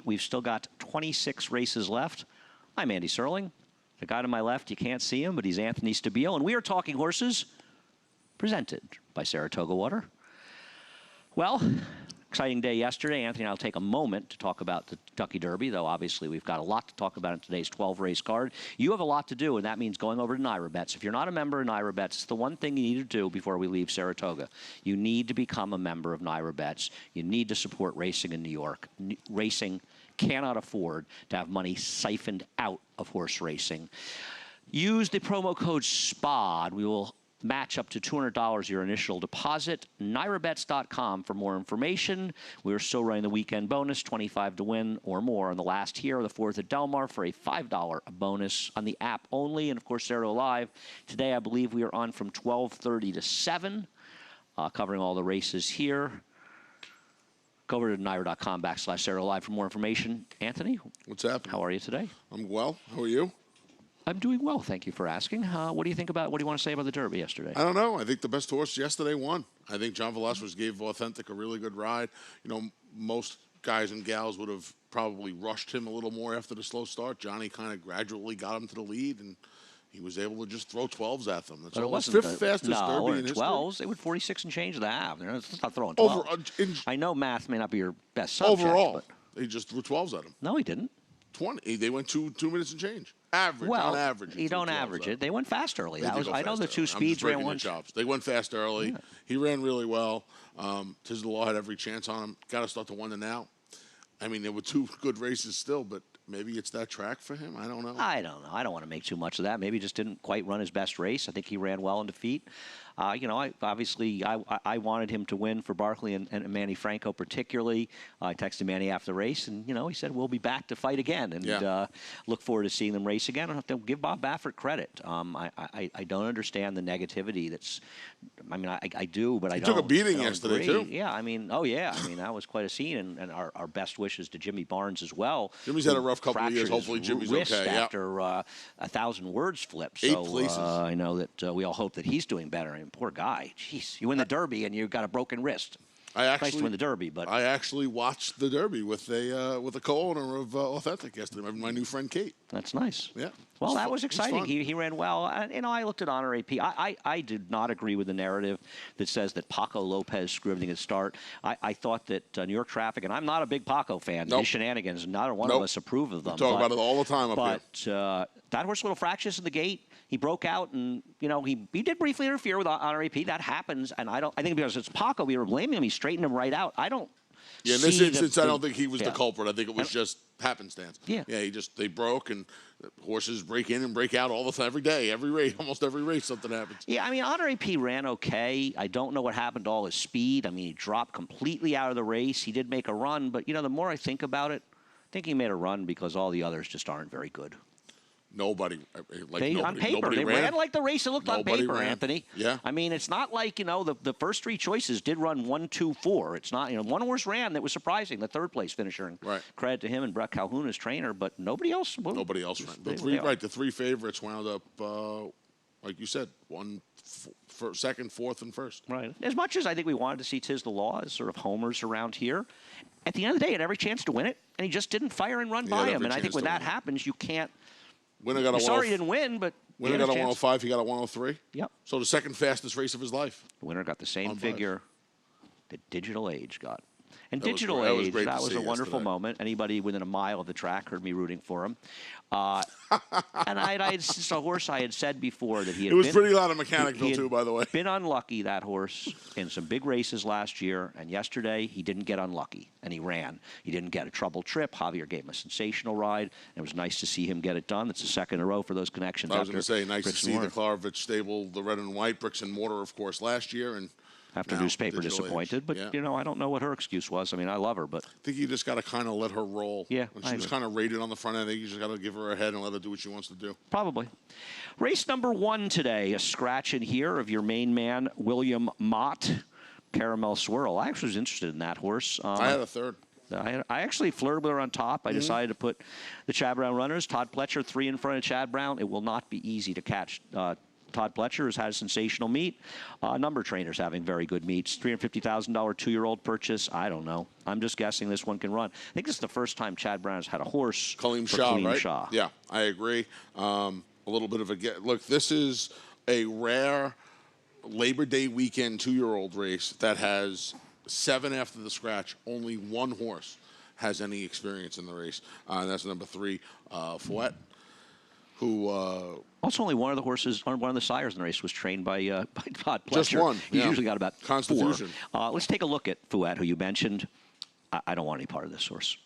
We've still got 26 races left. I'm Andy Serling. The guy to my left, you can't see him, but he's Anthony Stabile. And we are talking horses presented by Saratoga Water. Well, exciting day yesterday. Anthony and I will take a moment to talk about the Kentucky Derby, though obviously we've got a lot to talk about in today's 12-race card. You have a lot to do, and that means going over to NYRA Bets. If you're not a member of NYRA Bets, it's the one thing you need to do before we leave Saratoga. You need to become a member of NYRA Bets. You need to support racing in New York. Racing cannot afford to have money siphoned out of horse racing. Use the promo code SPOD. We will match up to $200 your initial deposit. NYRABets.com for more information. We're still running the weekend bonus, 25 to win or more on the last here, the 4th at Del Mar, for a $5 bonus on the app only. And, of course, Saratoga Live. Today, I believe we are on from 12:30 to 7, covering all the races here. Go over to NYRA.com/Saratoga Live for more information. Anthony? What's happening? How are you today? I'm well. How are you? I'm doing well, thank you for asking. What do you think about, what do you want to say about the Derby yesterday? I don't know. I think the best horse yesterday won. I think John Velasquez gave Authentic a really good ride. You know, most guys and gals would have probably rushed him a little more after the slow start. Johnny kind of gradually got him to the lead, and he was able to just throw 12s at them. That's but it almost wasn't fifth fastest Derby in history. 12s. They went 46 and change and a half. They're not throwing 12. I know math may not be your best subject. Overall, but he just threw 12s at him. No, he didn't. 20. They went 2 minutes and change. Average, on average. You don't average it. They went fast early. I know the two speeds ran one. They went fast early. Yeah. He ran really well. Tiz the Law had every chance on him. Got to start to win it now. I mean, there were 2 good races still, but maybe it's that track for him. I don't know. I don't know. I don't want to make too much of that. Maybe he just didn't quite run his best race. I think he ran well in defeat. You know, I wanted him to win for Barkley and Manny Franco particularly. I texted Manny after the race, and, you know, he said, we'll be back to fight again. And look forward to seeing them race again. I have to give Bob Baffert credit. I don't understand the negativity that's, I mean, I do, but I don't. He took a beating yesterday, too. Yeah, I mean, that was quite a scene. And our best wishes to Jimmy Barnes as well. Jimmy's had a rough couple of years. Hopefully Jimmy's okay. After 1,000 words flipped. 8 places. I know that we all hope that he's doing better. I mean, poor guy. Jeez, you win the Derby and you've got a broken wrist. Nice to win the Derby, but I actually watched the Derby with a co-owner of Authentic yesterday, my new friend Kate. That's nice. Yeah. Well, that was exciting. He ran well. And, you know, I looked at Honor AP. I did not agree with the narrative that says that Paco Lopez screwed everything at start. I thought that New York Traffic, and I'm not a big Paco fan. His shenanigans, neither one of us approve of them. We talk about it all the time up here. But that horse a little fractious in the gate. He broke out, and, you know, he did briefly interfere with Honor AP. That happens, and I think because it's Paco, we were blaming him. He straightened him right out. I don't. Yeah, in this instance, I don't think he was the culprit. I think it was just happenstance. Yeah. Yeah, they broke, and horses break in and break out all the time, every day, every race, almost every race something happens. Yeah, I mean, Honor AP ran okay. I don't know what happened to all his speed. I mean, he dropped completely out of the race. He did make a run, but, you know, the more I think about it, I think he made a run because all the others just aren't very good. Nobody, on paper, they ran like the race it looked on paper, Anthony. Yeah. I mean, it's not like, you know, the first 3 choices did run 1, 2, 4. It's not, you know, one horse ran that was surprising, the 3rd place finisher. And credit to him and Brett Calhoun as trainer, but nobody else. Nobody else ran. The 3 favorites wound up, like you said, 1, 2nd, 4th, and 1st. Right. As much as I think we wanted to see Tiz the Law as sort of homers around here, at the end of the day, he had every chance to win it, and he just didn't fire and run by him. And I think when that happens, you can't. Winner got sorry he didn't win, but winner got a 105. He got a 103. Yep. So the 2nd fastest race of his life. The winner got the same figure that Digital Age got. And that Digital was Age, that was a wonderful moment. Anybody within a mile of the track heard me rooting for him. And it's a horse I had said before that he had. It was pretty loud in Mechanicville too, by the way. Been unlucky, that horse, in some big races last year, and yesterday he didn't get unlucky, and he ran. He didn't get a trouble trip. Javier gave him a sensational ride. It was nice to see him get it done. It's the 2nd in a row for those connections. I was going to say, nice to see the Klarovich stable, the red and white, bricks and mortar, of course, last year, and. After newspaper disappointed, but you know, I don't know what her excuse was. I mean, I love her, but I think you just got to kind of let her roll. Yeah, when she was kind of rated on the front end, I think you just got to give her a head and let her do what she wants to do. Probably. Race number 1 today, a scratch in here of your main man, William Mott, Caramel Swirl. I actually was interested in that horse. I had a 3rd. I actually flirted with her on top. I decided to put the Chad Brown runners. Todd Pletcher 3 in front of Chad Brown. It will not be easy to catch Todd Pletcher has had a sensational meet. A number of trainers having very good meets. $350,000 2-year-old purchase. I don't know. I'm just guessing this one can run. I think this is the first time Chad Brown has had a horse. Kaleem for Shah, Kaleem right? Shah. Yeah, I agree. A little bit of a look. This is a rare Labor Day weekend 2-year-old race that has 7 after the scratch. Only 1 horse has any experience in the race. And that's number 3, Fouet, who Also, only one of the horses, or one of the sires in the race was trained by Todd Pletcher. just one. He's yeah. usually got about Constitution. 4. Let's take a look at Fouet, who you mentioned. I don't want any part of this horse.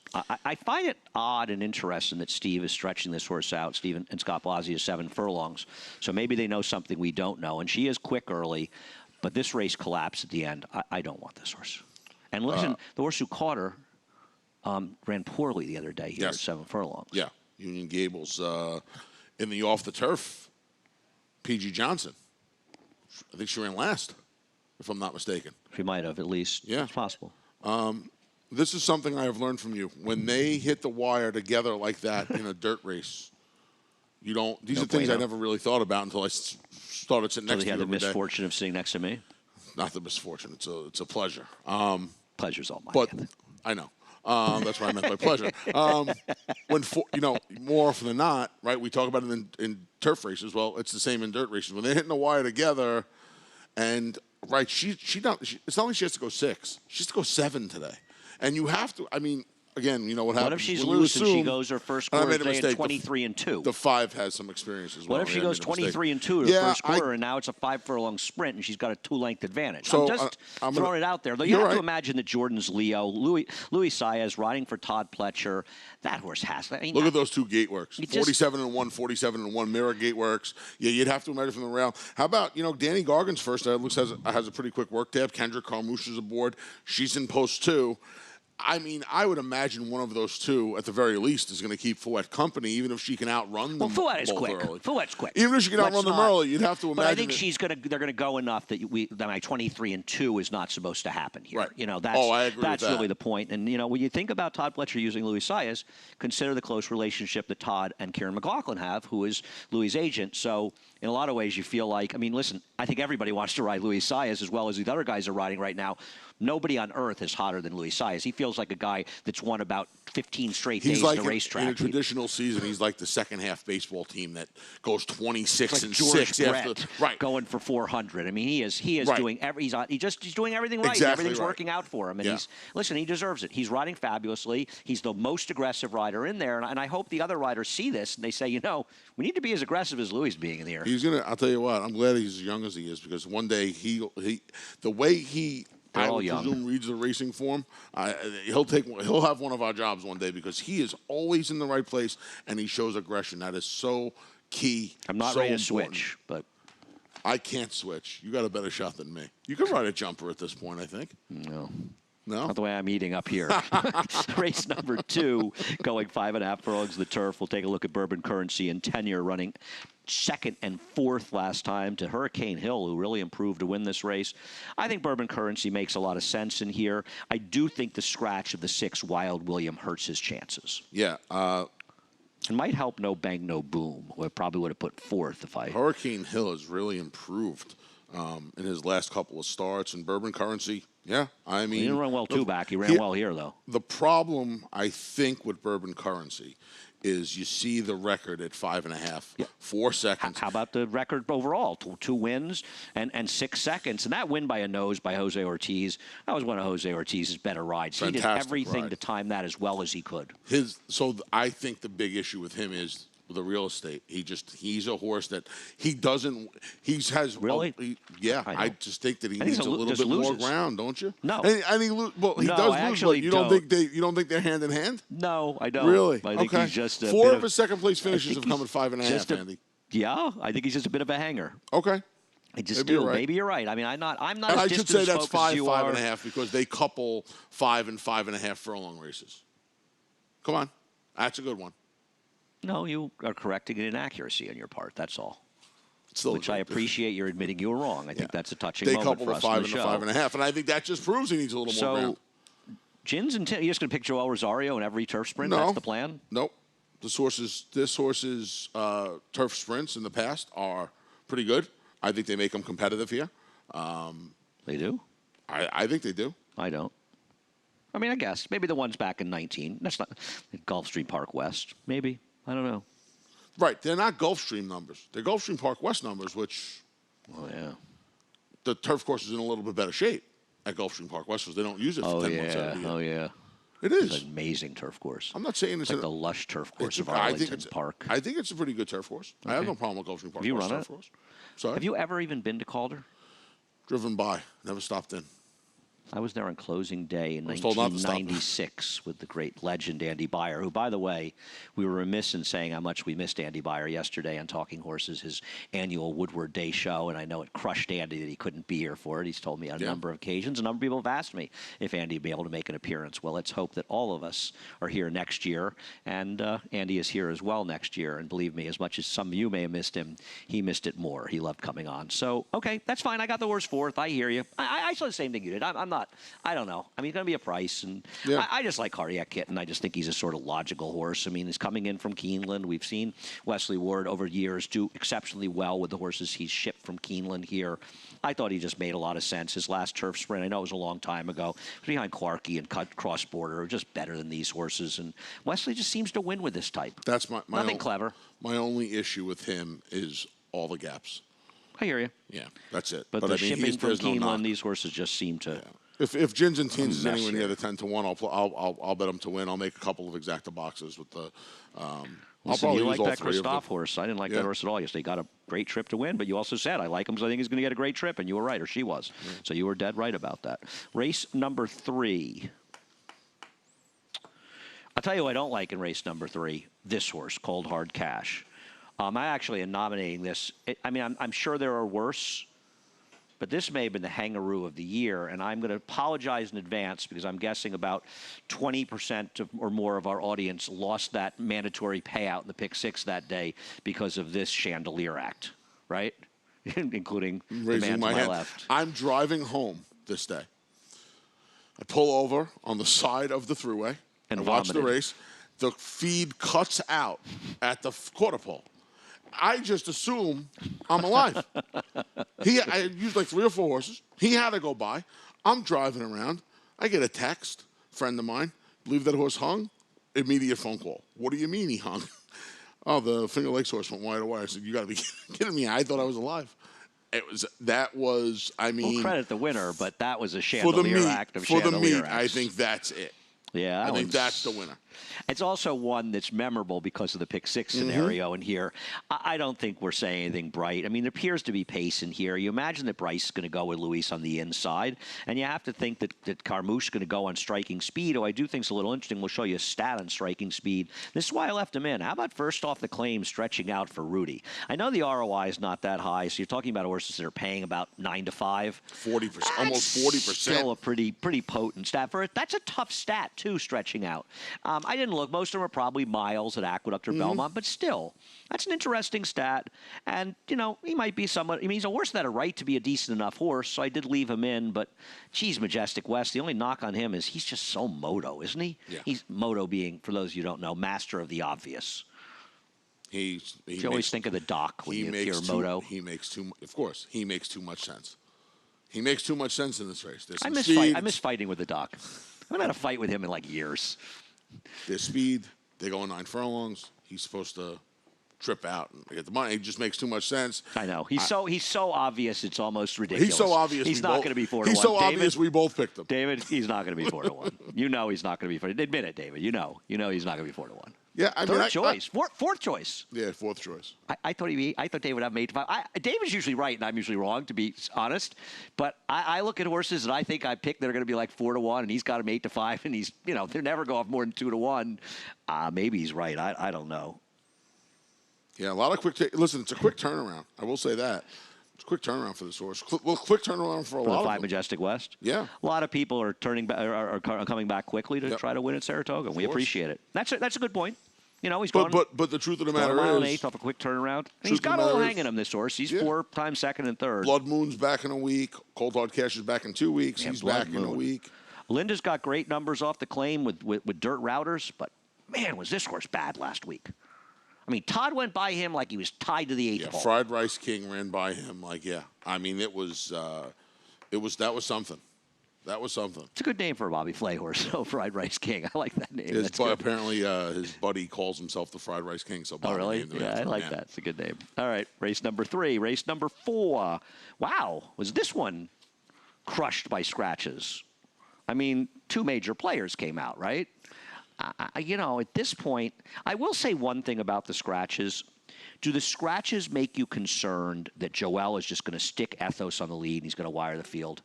I find it odd and interesting that Steve is stretching this horse out. Steve and Scott Blasey is 7 furlongs. So maybe they know something we don't know. And she is quick early, but this race collapsed at the end. I don't want this horse. And listen, the horse who caught her ran poorly the other day here at 7 furlongs. Yeah, Union Gables in the off the turf. P.G. Johnson. I think she ran last, if I'm not mistaken. She might have, at least. Yeah. It's possible. This is something I have learned from you. When they hit the wire together like that in a dirt race, you don't. These are things I never really thought about until I started sitting next to you. So they had the every day. misfortune of sitting next to me. Not the misfortune. It's a pleasure. Pleasure's all mine. But I know. That's what I meant by pleasure. More often than not, right? We talk about it in turf races. Well, it's the same in dirt races. When they're hitting the wire together, and right, it's not like she has to go 6. She has to go 7 today. And you have to. I mean, again, you know what happens. What if she's loose and she goes her first quarter day at 23-2? The 5 has some experience as well. What if she goes 23-2 to the first quarter, and now it's a 5-furlong sprint, and she's got a 2-length advantage? So, I'm just throwing it out there. Though you have to imagine that Jordan's Leo, Louis Saez riding for Todd Pletcher. That horse has. Look at those 2 gate works. 47-1, 47-1 mirror gate works. Yeah, you'd have to imagine from the rail. How about Danny Gargan's first? Looks has a pretty quick work tab. Kendra Carmouche is aboard. She's in post 2. I mean, I would imagine one of those 2, at the very least, is going to keep Fouet company, even if she can outrun them. Well, Fouet is quick. Early. Fouet's quick. Even if she can outrun them early, you'd have to imagine. But I think they're going to go enough that my 23-2 is not supposed to happen here. Right. I agree that's with that. really the point. And when you think about Todd Pletcher using Louis Saez, consider the close relationship that Todd and Kieran McLaughlin have, who is Louis' agent. So in a lot of ways, you feel like, listen, I think everybody wants to ride Louis Saez as well as the other guys are riding right now. Nobody on earth is hotter than Louis Saez. He feels like a guy that's won about 15 straight days at the racetrack. In a traditional season, he's like the second-half baseball team that goes 26 and George 6 Brett after going for 400. He is doing he's doing everything right. Exactly Everything's right. working out for him, and he deserves it. He's riding fabulously. He's the most aggressive rider in there, and I hope the other riders see this and they say, we need to be as aggressive as Louis being in the air. I'll tell you what. I'm glad he's as young as he is, because one day the way he. I would presume reads the racing form. He'll have one of our jobs one day, because he is always in the right place and he shows aggression. That is so key. I'm not ready to switch, but I can't switch. You got a better shot than me. You can ride a jumper at this point, I think. No. No? Not the way I'm eating up here. Race number 2, going 5.5 furlongs the turf. We'll take a look at Bourbon Currency and Tenure running 2nd and 4th last time to Hurricane Hill, who really improved to win this race. I think Bourbon Currency makes a lot of sense in here. I do think the scratch of the 6 Wild William hurts his chances. Yeah. It might help No Bang No Boom. I probably would have put 4th if I... Hurricane Hill has really improved in his last couple of starts. And Bourbon Currency, he didn't run well back. He ran well here, though. The problem, I think, with Bourbon Currency is you see the record at 5.5, 4 seconds. How about the record overall? 2 wins and 6 seconds. And that win by a nose by Jose Ortiz, that was one of Jose Ortiz's better rides. Fantastic he did everything ride to time that as well as he could. I think the big issue with him is the real estate. He's a horse that Really? I just think that he needs a little bit more ground, don't you? No. He does lose, but you don't think they're hand in hand? No, I don't. Really? I think he's just 4 of his second place finishes have come at 5.5, Andy. Yeah, I think he's just a bit of a hanger. Okay. I just do. Maybe you're right. I'm not and as I distant should say as that's focused as you 5.5, because they couple 5 and 5.5 furlong races. Come on. That's a good one. No, you are correcting an inaccuracy on your part. That's all. Which I appreciate you're admitting you were wrong. I think that's a touching moment for us. They couple the 5 and the 5.5, and I think that just proves he needs a little more ground. Gins and you're just going to pick Joel Rosario in every turf sprint? No. That's the plan? Nope. This horse's turf sprints in the past are pretty good. I think they make them competitive here. They do? I think they do. I don't. I mean, I guess. Maybe the ones back in 19. That's not Gulfstream Park West. Maybe. I don't know. Right. They're not Gulfstream numbers. They're Gulfstream Park West numbers, which Oh, yeah. the turf course is in a little bit better shape at Gulfstream Park West because they don't use it for 10 months out of the year. Oh, yeah. It It's is. an amazing turf course. I'm not saying It's like the lush turf course of I Arlington think Park. I think it's a pretty good turf course. I have no problem with Gulfstream Park Have you West run turf it? course. Sorry? Have you ever even been to Calder? Driven by. Never stopped in. I was there on closing day in was told not to stop. 1996 with the great legend Andy Beyer, who, by the way, we were remiss in saying how much we missed Andy Beyer yesterday on Talking Horses, his annual Woodward Day show, and I know it crushed Andy that he couldn't be here for it. He's told me on a number of occasions. A number of people have asked me if Andy would be able to make an appearance. Well, let's hope that all of us are here next year, and Andy is here as well next year. And believe me, as much as some of you may have missed him, he missed it more. He loved coming on. So, okay, that's fine. I got the horse fourth. I hear you. I saw the same thing you did. I'm not, I don't know. I mean, it's going to be a price, and I just like Cardiac Kitten. I just think he's a sort of logical horse. I mean, he's coming in from Keeneland. We've seen Wesley Ward over years do exceptionally well with the horses he's shipped from Keeneland here. I thought he just made a lot of sense. His last turf sprint, I know it was a long time ago, was behind Clarkey and Cross Border, just better than these horses. And Wesley just seems to win with this type. That's my Nothing clever. My only issue with him is all the gaps. I hear you. Yeah, that's it. But the I mean, shipping from there's no Keeneland, knock. these horses just seem to. Yeah. If Gins and Teens is mess anywhere near here. the 10-1, I'll bet him to win. I'll make a couple of exacta boxes with the. I'll Listen, probably you use like all that three of them. Christophe horse. I didn't like that horse at all yesterday. He got a great trip to win, but you also said, I like him because I think he's going to get a great trip, and you were right, or she was. So you were dead right about that. Race number 3. I'll tell you what I don't like in race number 3, this horse, Cold Hard Cash. I actually am nominating this. I'm sure there are worse, but this may have been the Hangaroo of the year, and I'm going to apologize in advance because I'm guessing about 20% or more of our audience lost that mandatory payout in the Pick 6 that day because of this chandelier act, right? Including the man to my left. I'm driving home this day. I pull over on the side of the thruway and watch the race. The feed cuts out at the quarter pole. I just assume I'm alive. I used like 3 or 4 horses. He had to go by. I'm driving around. I get a text, friend of mine, believe that horse hung? Immediate phone call. What do you mean he hung? Oh, the Finger Lakes horse went wide away. I said, you got to be kidding me. I thought I was alive. I mean. We'll credit the winner, but that was a chandelier act of chandelier For the meat, acts. I think that's it. Yeah, I think that's the winner. It's also one that's memorable because of the Pick 6 scenario in here. I don't think we're saying anything bright. I mean, there appears to be pace in here. You imagine that Bryce is going to go with Luis on the inside, and you have to think that Carmouche is going to go on striking speed, who I do think is a little interesting. We'll show you a stat on striking speed. This is why I left him in. How about first off the claim stretching out for Rudy? I know the ROI is not that high, so you're talking about horses that are paying about 9 to 5. 40%, almost 40%. Still a pretty potent stat. That's a tough stat, too, stretching out. I didn't look. Most of them are probably miles at Aqueduct or Belmont, but still, that's an interesting stat. And, he might be somewhat, he's a horse that had a right to be a decent enough horse, so I did leave him in. But, geez, Majestic West, the only knock on him is he's just so moto, isn't he? Yeah. He's moto being, for those of you who don't know, master of the obvious. You always think of the doc when you hear moto. He makes too much sense. He makes too much sense in this race. I miss fighting with the doc. I haven't had a fight with him in like years. There's speed. They go 9 furlongs. He's supposed to trip out and get the money. It just makes too much sense. I know. He's so obvious. It's almost ridiculous. He's so obvious. He's not going to be 4 to 1. He's so obvious. We both picked him. David, he's not going to be 4 to 1. You know he's not going to be 4. Admit it, David. You know he's not going to be 4 to 1. Yeah, Third choice. Fourth choice. Yeah, 4th choice. I thought David would have 8 to 5. David's usually right, and I'm usually wrong, to be honest. But I look at horses that I think I picked that are going to be like 4 to 1, and he's got them 8 to 5, and he's they never go off more than 2 to 1. Maybe he's right. I don't know. Yeah, a lot of quick. Listen, it's a quick turnaround. I will say that. It's a quick turnaround for this horse. Quick turnaround for a lot of them. 5 Majestic West. Yeah, a lot of people are coming back quickly to try to win at Saratoga. We appreciate it. That's a good point. He's going. But the truth of the matter is, 1 mile and 1/8 off a quick turnaround. He's got a little hang in him. This horse. He's 4 times second and third. Blood Moon's back in a week. Cold Hard Cash is back in 2 weeks. He's back in a week. Linda's got great numbers off the claim with dirt routers, but man, was this horse bad last week. I mean, Todd went by him like he was tied to the eighth hole. Fried Rice King ran by him like, I mean, that was something. That was something. It's a good name for a Bobby Flay horse, so Fried Rice King. I like that name. Apparently, his buddy calls himself the Fried Rice King. So Bobby really? named him Yeah, after I like that. It's a good name. All right, race number 3. Race number 4. Wow, was this one crushed by scratches? I mean, 2 major players came out, right? At this point, I will say one thing about the scratches. Do the scratches make you concerned that Joel is just going to stick Ethos on the lead and he's going to wire the field?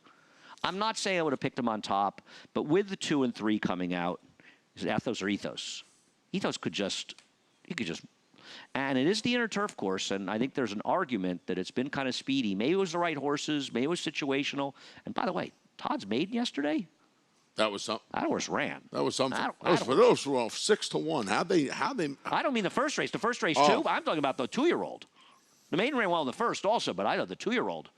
I'm not saying I would have picked him on top, but with the 2 and 3 coming out, is it Ethos or Ethos? Ethos could just, and it is the inner turf course, and I think there's an argument that it's been kind of speedy. Maybe it was the right horses, maybe it was situational. And by the way, Todd's maiden yesterday. That was something. That horse ran. That was something. Those were 6-1. How they? I don't mean the first race. The first race too. I'm talking about the 2-year-old. The maiden ran well in the first also, but I know the 2-year-old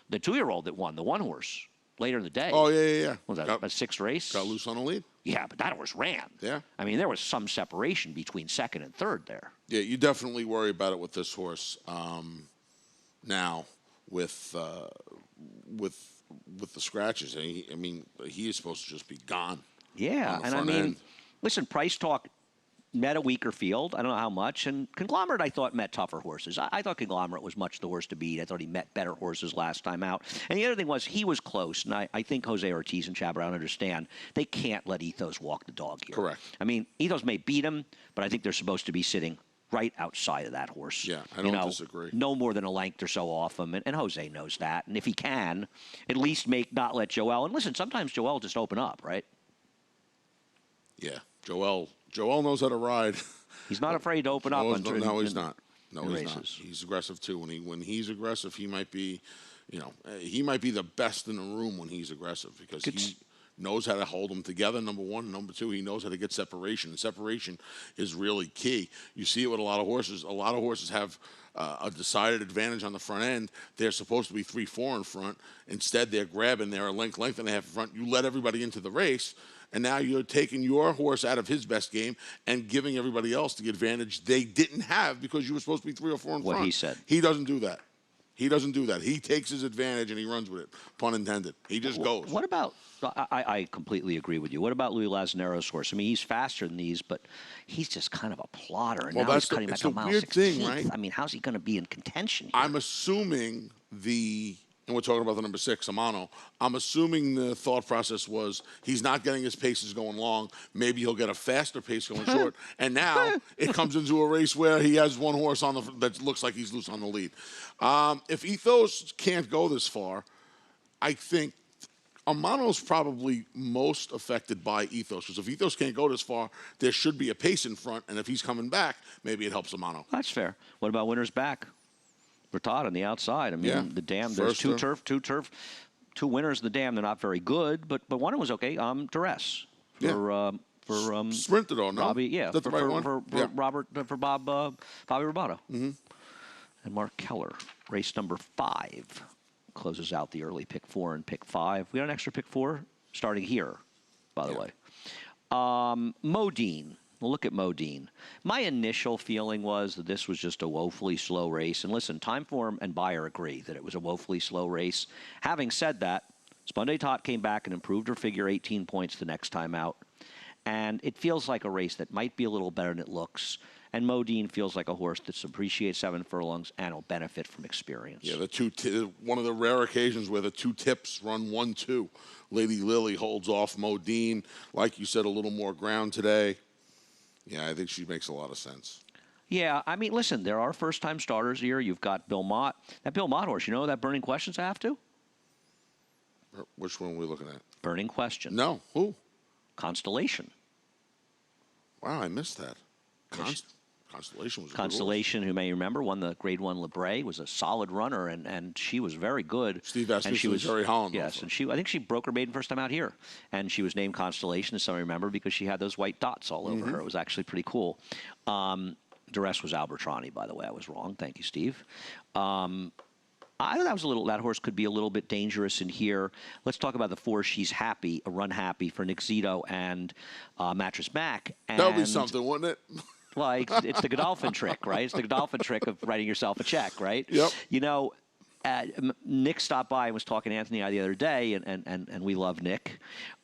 that won, the one horse later in the day. Oh yeah. Was that a 6th race? Got loose on the lead. Yeah, but that horse ran. Yeah. I mean, there was some separation between 2nd and 3rd there. Yeah, you definitely worry about it with this horse now with the scratches. I mean, he is supposed to just be gone. Yeah, and I mean, listen, Price Talk met a weaker field. I don't know how much. And Conglomerate, I thought, met tougher horses. I thought Conglomerate was much the horse to beat. I thought he met better horses last time out. And the other thing was he was close. And I think Jose Ortiz and Chad Brown understand they can't let Ethos walk the dog here. Correct. I mean, Ethos may beat him, but I think they're supposed to be sitting right outside of that horse. Yeah, I don't disagree. No more than a length or so off him, and Jose knows that. And if he can, at least not let Joel. And listen, sometimes Joel just open up, right? Yeah, Joel knows how to ride. He's not afraid to open up. No, he's not. No, he's races. not. He's aggressive too. When he's aggressive, he might be, he might be the best in the room when he's aggressive because he knows how to hold them together, number one. Number two, he knows how to get separation. And separation is really key. You see it with a lot of horses. A lot of horses have a decided advantage on the front end. They're supposed to be 3-4 in front. Instead, they're grabbing. They're a length and a half in front. You let everybody into the race, and now you're taking your horse out of his best game and giving everybody else the advantage they didn't have because you were supposed to be 3 or 4 in front. What he said. He doesn't do that. He doesn't do that. He takes his advantage and he runs with it, pun intended. He just goes. What about, I completely agree with you. What about Louis Lazanero's horse? I mean, he's faster than these, but he's just kind of a plotter. And well, now that's he's cutting it's like a a mile weird 16th. thing, right? I mean, how's he going to be in contention here? I'm assuming and we're talking about the number 6, Amano. I'm assuming the thought process was he's not getting his paces going long. Maybe he'll get a faster pace going short. And now it comes into a race where he has one horse that looks like he's loose on the lead. If Ethos can't go this far, I think Amano's probably most affected by Ethos. Because if Ethos can't go this far, there should be a pace in front. And if he's coming back, maybe it helps Amano. That's fair. What about Winner's Back? Todd on the outside. I mean, the dam. There's two winners in the dam. They're not very good, but one of them was okay. Duress for Sprinted on, no? Robbie. Yeah, that's the right one. For Bobby Roboto. Mm-hmm. And Mark Keller, race number 5, closes out the early pick 4 and pick 5. We got an extra pick 4 starting here, by the way. Modine. We'll look at Modine. My initial feeling was that this was just a woefully slow race. And listen, Timeform and Bayer agree that it was a woefully slow race. Having said that, Spunday Tot came back and improved her figure 18 points the next time out. And it feels like a race that might be a little better than it looks. And Modine feels like a horse that appreciates 7 furlongs and will benefit from experience. Yeah, one of the rare occasions where the 2 tips run 1-2. Lady Lily holds off Modine. Like you said, a little more ground today. Yeah, I think she makes a lot of sense. Yeah, I mean, listen, there are first-time starters here. You've got Bill Mott. That Bill Mott horse, you know that Burning Questions I have to? Which one are we looking at? Burning Question. No, who? Constellation. Wow, I missed that. Constellation was a Constellation, who may remember, won the Grade 1 Libre, was a solid runner, and she was very good. Steve Asmussen was Jerry Holland. Yes, and I think she broke her maiden first time out here. And she was named Constellation, as some remember, because she had those white dots all over her. It was actually pretty cool. Duress was Albertrani, by the way. I was wrong. Thank you, Steve. I thought that horse could be a little bit dangerous in here. Let's talk about the 4 She's Happy, a run happy for Nick Zito and Mattress Mac. That would be something, wouldn't it? Well, it's the Godolphin trick, right? It's the Godolphin trick of writing yourself a check, right? Yep. You know, Nick stopped by and was talking to Anthony and I the other day, and we love Nick.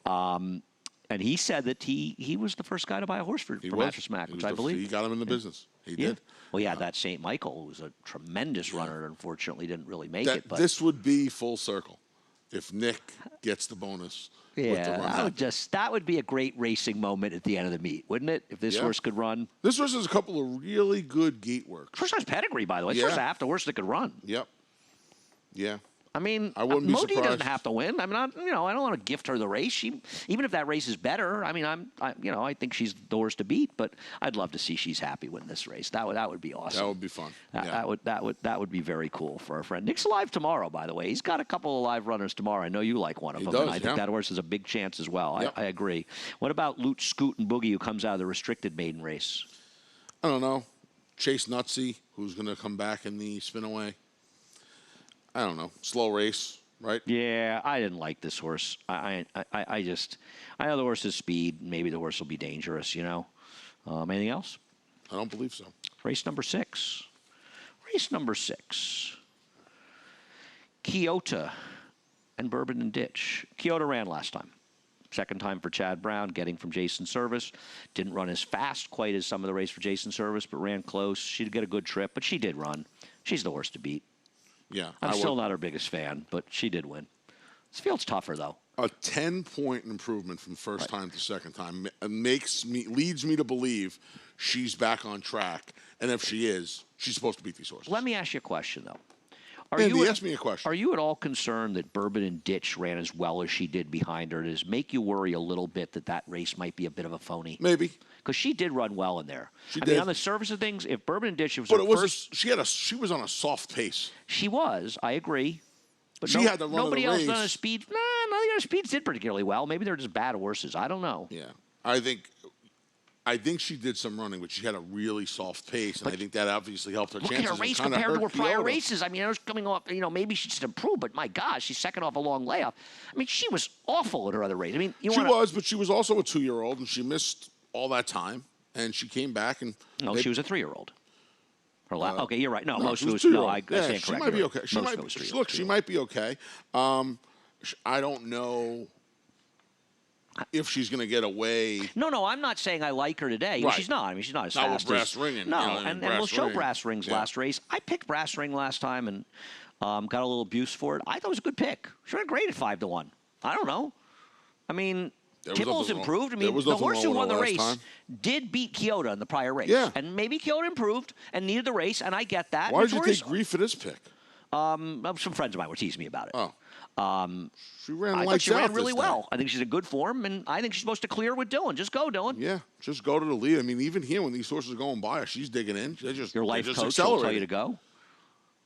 And he said that he was the first guy to buy a horse for Mattress Mac, which I believe. He got him in the business. He did. Well, yeah, that St. Michael, who was a tremendous runner, unfortunately didn't really make it. But this would be full circle if Nick gets the bonus. With the run that would be a great racing moment at the end of the meet, wouldn't it? If this horse could run. This horse has a couple of really good gate work. First has pedigree, by the way. First half the horse that could run. Yep. Yeah. I mean, I wouldn't be Modi surprised. doesn't have to win. I mean, I don't want to gift her the race. Even if that race is better, I mean, I think she's the horse to beat. But I'd love to see she's happy win this race. That would be awesome. That would be fun. That would be very cool for our friend. Nick's alive tomorrow, by the way. He's got a couple of live runners tomorrow. I know you like one of them, and I think that horse has a big chance as well. Yep. I agree. What about Loot, Scoot, and Boogie, who comes out of the restricted maiden race? I don't know. Chase Nutsy, who's going to come back in the spin-away. I don't know. Slow race. Right? Yeah, I didn't like this horse. I know the horse's speed. Maybe the horse will be dangerous, you know. Anything else? I don't believe so. Race number 6. Race number 6. Kyoto and Bourbon and Ditch. Kyoto ran last time. Second time for Chad Brown, getting from Jason Service. Didn't run as fast quite as some of the race for Jason Service, but ran close. She did get a good trip, but she did run. She's the horse to beat. Yeah. I'm still not her biggest fan, but she did win. This field's tougher, though. A 10-point improvement from first time to second time leads me to believe she's back on track. And if she is, she's supposed to beat these horses. Let me ask you a question, though. Andy, ask me a question. Are you at all concerned that Bourbon and Ditch ran as well as she did behind her? Does it make you worry a little bit that race might be a bit of a phony? Maybe. Because she did run well in there. She I did. mean, on the surface of things, if Bourbon and Ditch was first, she was on a soft pace. She was. I agree. But she had to run nobody else race. on a speed. None of the other speeds did particularly well. Maybe they're just bad horses. I don't know. Yeah, I think she did some running, but she had a really soft pace, and I think that obviously helped her Look chances. at her race compared to her prior races. I mean, I was coming off, maybe she should improve, but my gosh, she's second off a long layoff. I mean, she was awful at her other race. I mean, but she was also a 2-year-old, and she missed all that time, and she came back and. No, she was a 3-year-old. Okay, you're right. No, most of it was I stand correct. She might be okay. She might be okay. I don't know if she's going to get away. No, I'm not saying I like her today. Right. She's not. I mean, she's not as not fast with brass ringing. No, and we'll show brass rings last race. I picked brass ring last time and got a little abuse for it. I thought it was a good pick. She ran great at 5-1. I don't know. I mean, Tibble's improved. I mean, the horse who won the race did beat Kyoto in the prior race. Yeah. And maybe Kyoto improved and needed the race, and I get that. Why did you take grief for this pick? Some friends of mine were teasing me about it. Oh. She ran I lights thought she ran out really this well. day. I think she's in good form, and I think she's supposed to clear with Dylan. Just go, Dylan. Yeah, just go to the lead. I mean, even here, when these horses are going by her, she's digging in. Your life coach will tell you to go.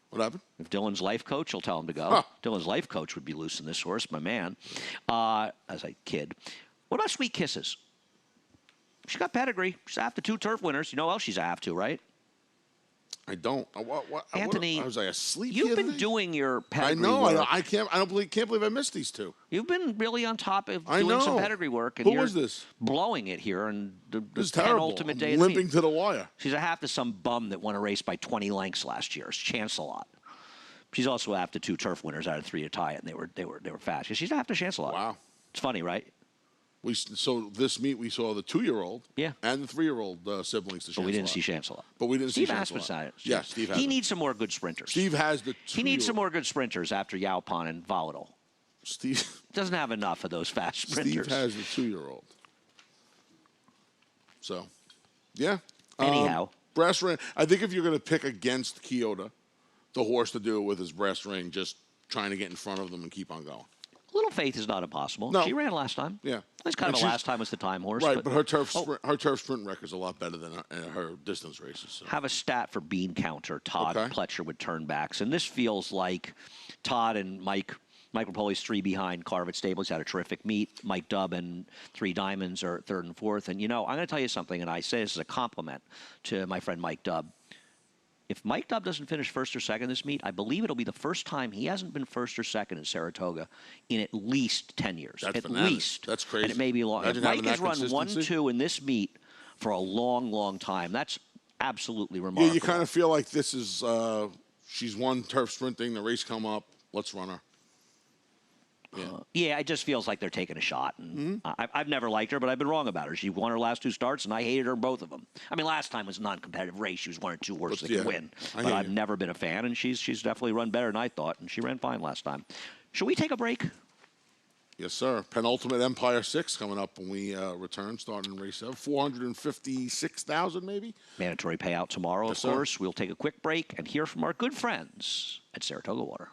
What happened? If Dylan's life coach will tell him to go. Huh. Dylan's life coach would be loosing this horse, my man. As a kid. What about Sweet Kisses? She got pedigree. She's after 2 turf winners. You know what else she's after, right? I don't. Anthony, was I asleep? You've been doing your pedigree I know. work. I can't believe I missed these 2. You've been really on top of doing some pedigree work. And Who was this? Blowing it here. And this is terrible. Penultimate day I'm limping to the wire. She's a half to some bum that won a race by 20 lengths last year. It's Chance-a-Lot. She's also after 2 turf winners out of 3 to tie it, and they were fast. She's after Chance-a-Lot. Wow. It's funny, right? So this meet we saw the 2-year-old and the 3-year-old siblings to Chance-a-Lot. But we didn't see Chance-a-Lot. But we didn't see Steve Chance-a-Lot. Yeah, Steve has He needs some more good sprinters. Steve has the 2-year-old. He needs some more good sprinters after Yaupon and Volatile. Steve doesn't have enough of those fast sprinters. Steve has the 2-year-old. So, yeah. Anyhow. Brass Ring. I think if you're going to pick against Kyoto, the horse to do it with is Brass Ring, just trying to get in front of them and keep on going. Little Faith is not impossible. No. She ran last time. Yeah. It's kind of a last time was the time horse. Right, but her turf sprint record is a lot better than her distance races. So. Have a stat for bean counter. Todd Pletcher with turnbacks. And this feels like Todd and Mike Rapoli's 3 behind Carvet Stables had a terrific meet. Mike Dubb and 3 Diamonds are 3rd and 4th. And, I'm going to tell you something, and I say this as a compliment to my friend Mike Dubb. If Mike Dubb doesn't finish 1st or 2nd this meet, I believe it'll be the first time he hasn't been 1st or 2nd in Saratoga in at least 10 years. That's at bananas. least. That's crazy. And it may be long. If Mike has run 1-2 in this meet for a long, long time. That's absolutely remarkable. Yeah, you kind of feel like this is she's won turf sprinting. The race come up. Let's run her. Yeah, it just feels like they're taking a shot. And I've never liked her, but I've been wrong about her. She won her last 2 starts, and I hated her in both of them. I mean, last time was a non-competitive race. She was 1 or 2 horses that could win. But I've never been a fan, and she's definitely run better than I thought, and she ran fine last time. Should we take a break? Yes, sir. Penultimate Empire 6 coming up when we return, starting in race 7. 456,000 maybe. Mandatory payout tomorrow, Yes, of course. We'll take a quick break and hear from our good friends at Saratoga Water.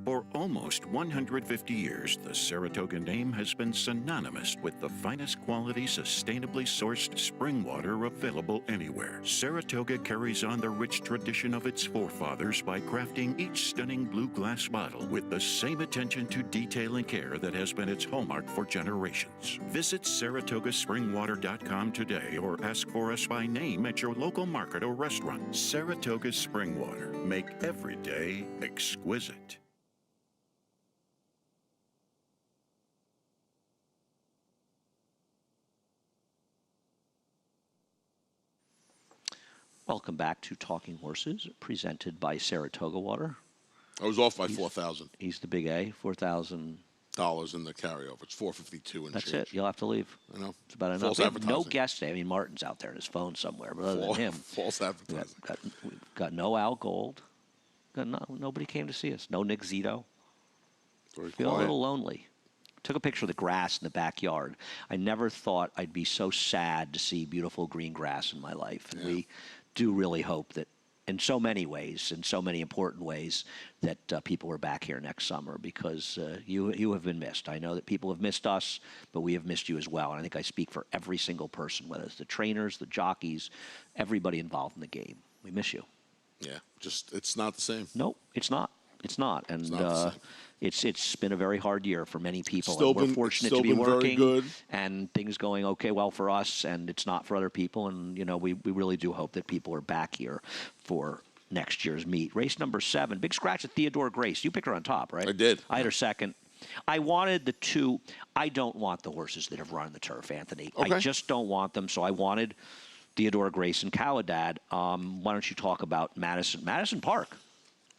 For almost 150 years, the Saratoga name has been synonymous with the finest quality, sustainably sourced spring water available anywhere. Saratoga carries on the rich tradition of its forefathers by crafting each stunning blue glass bottle with the same attention to detail and care that has been its hallmark for generations. Visit SaratogaSpringwater.com today or ask for us by name at your local market or restaurant. Saratoga Spring Water. Make every day exquisite. Welcome back to Talking Horses, presented by Saratoga Water. I was off by 4,000. He's the big A, 4,000. Dollars in the carryover. It's 452 and That's change. it. You'll have to leave. I know. It's about enough. False We have no advertising. guests today. I mean, Martin's out there on his phone somewhere, but other than him, False advertising. we've got no Al Gold. Nobody came to see us. No Nick Zito. Very Feel a quiet. little lonely. Took a picture of the grass in the backyard. I never thought I'd be so sad to see beautiful green grass in my life. And we do really hope that in so many ways, in so many important ways, that people are back here next summer because you have been missed. I know that people have missed us, but we have missed you as well. And I think I speak for every single person, whether it's the trainers, the jockeys, everybody involved in the game. We miss you. Yeah, just it's not the same. No, it's not. It's not. And not the same. it's been a very hard year for many people. Still And we're been- fortunate still to be been very working good. and things going okay well for us, and it's not for other people. And, you know, we really do hope that people are back here for next year's meet. Race number 7, big scratch at Theodore Grace. You picked her on top, right? I did. I had her second. I wanted the 2. I don't want the horses that have run the turf, Anthony. I Okay. just don't want them. So I wanted Theodore Grace and Caladad. Why don't you talk about Madison Park?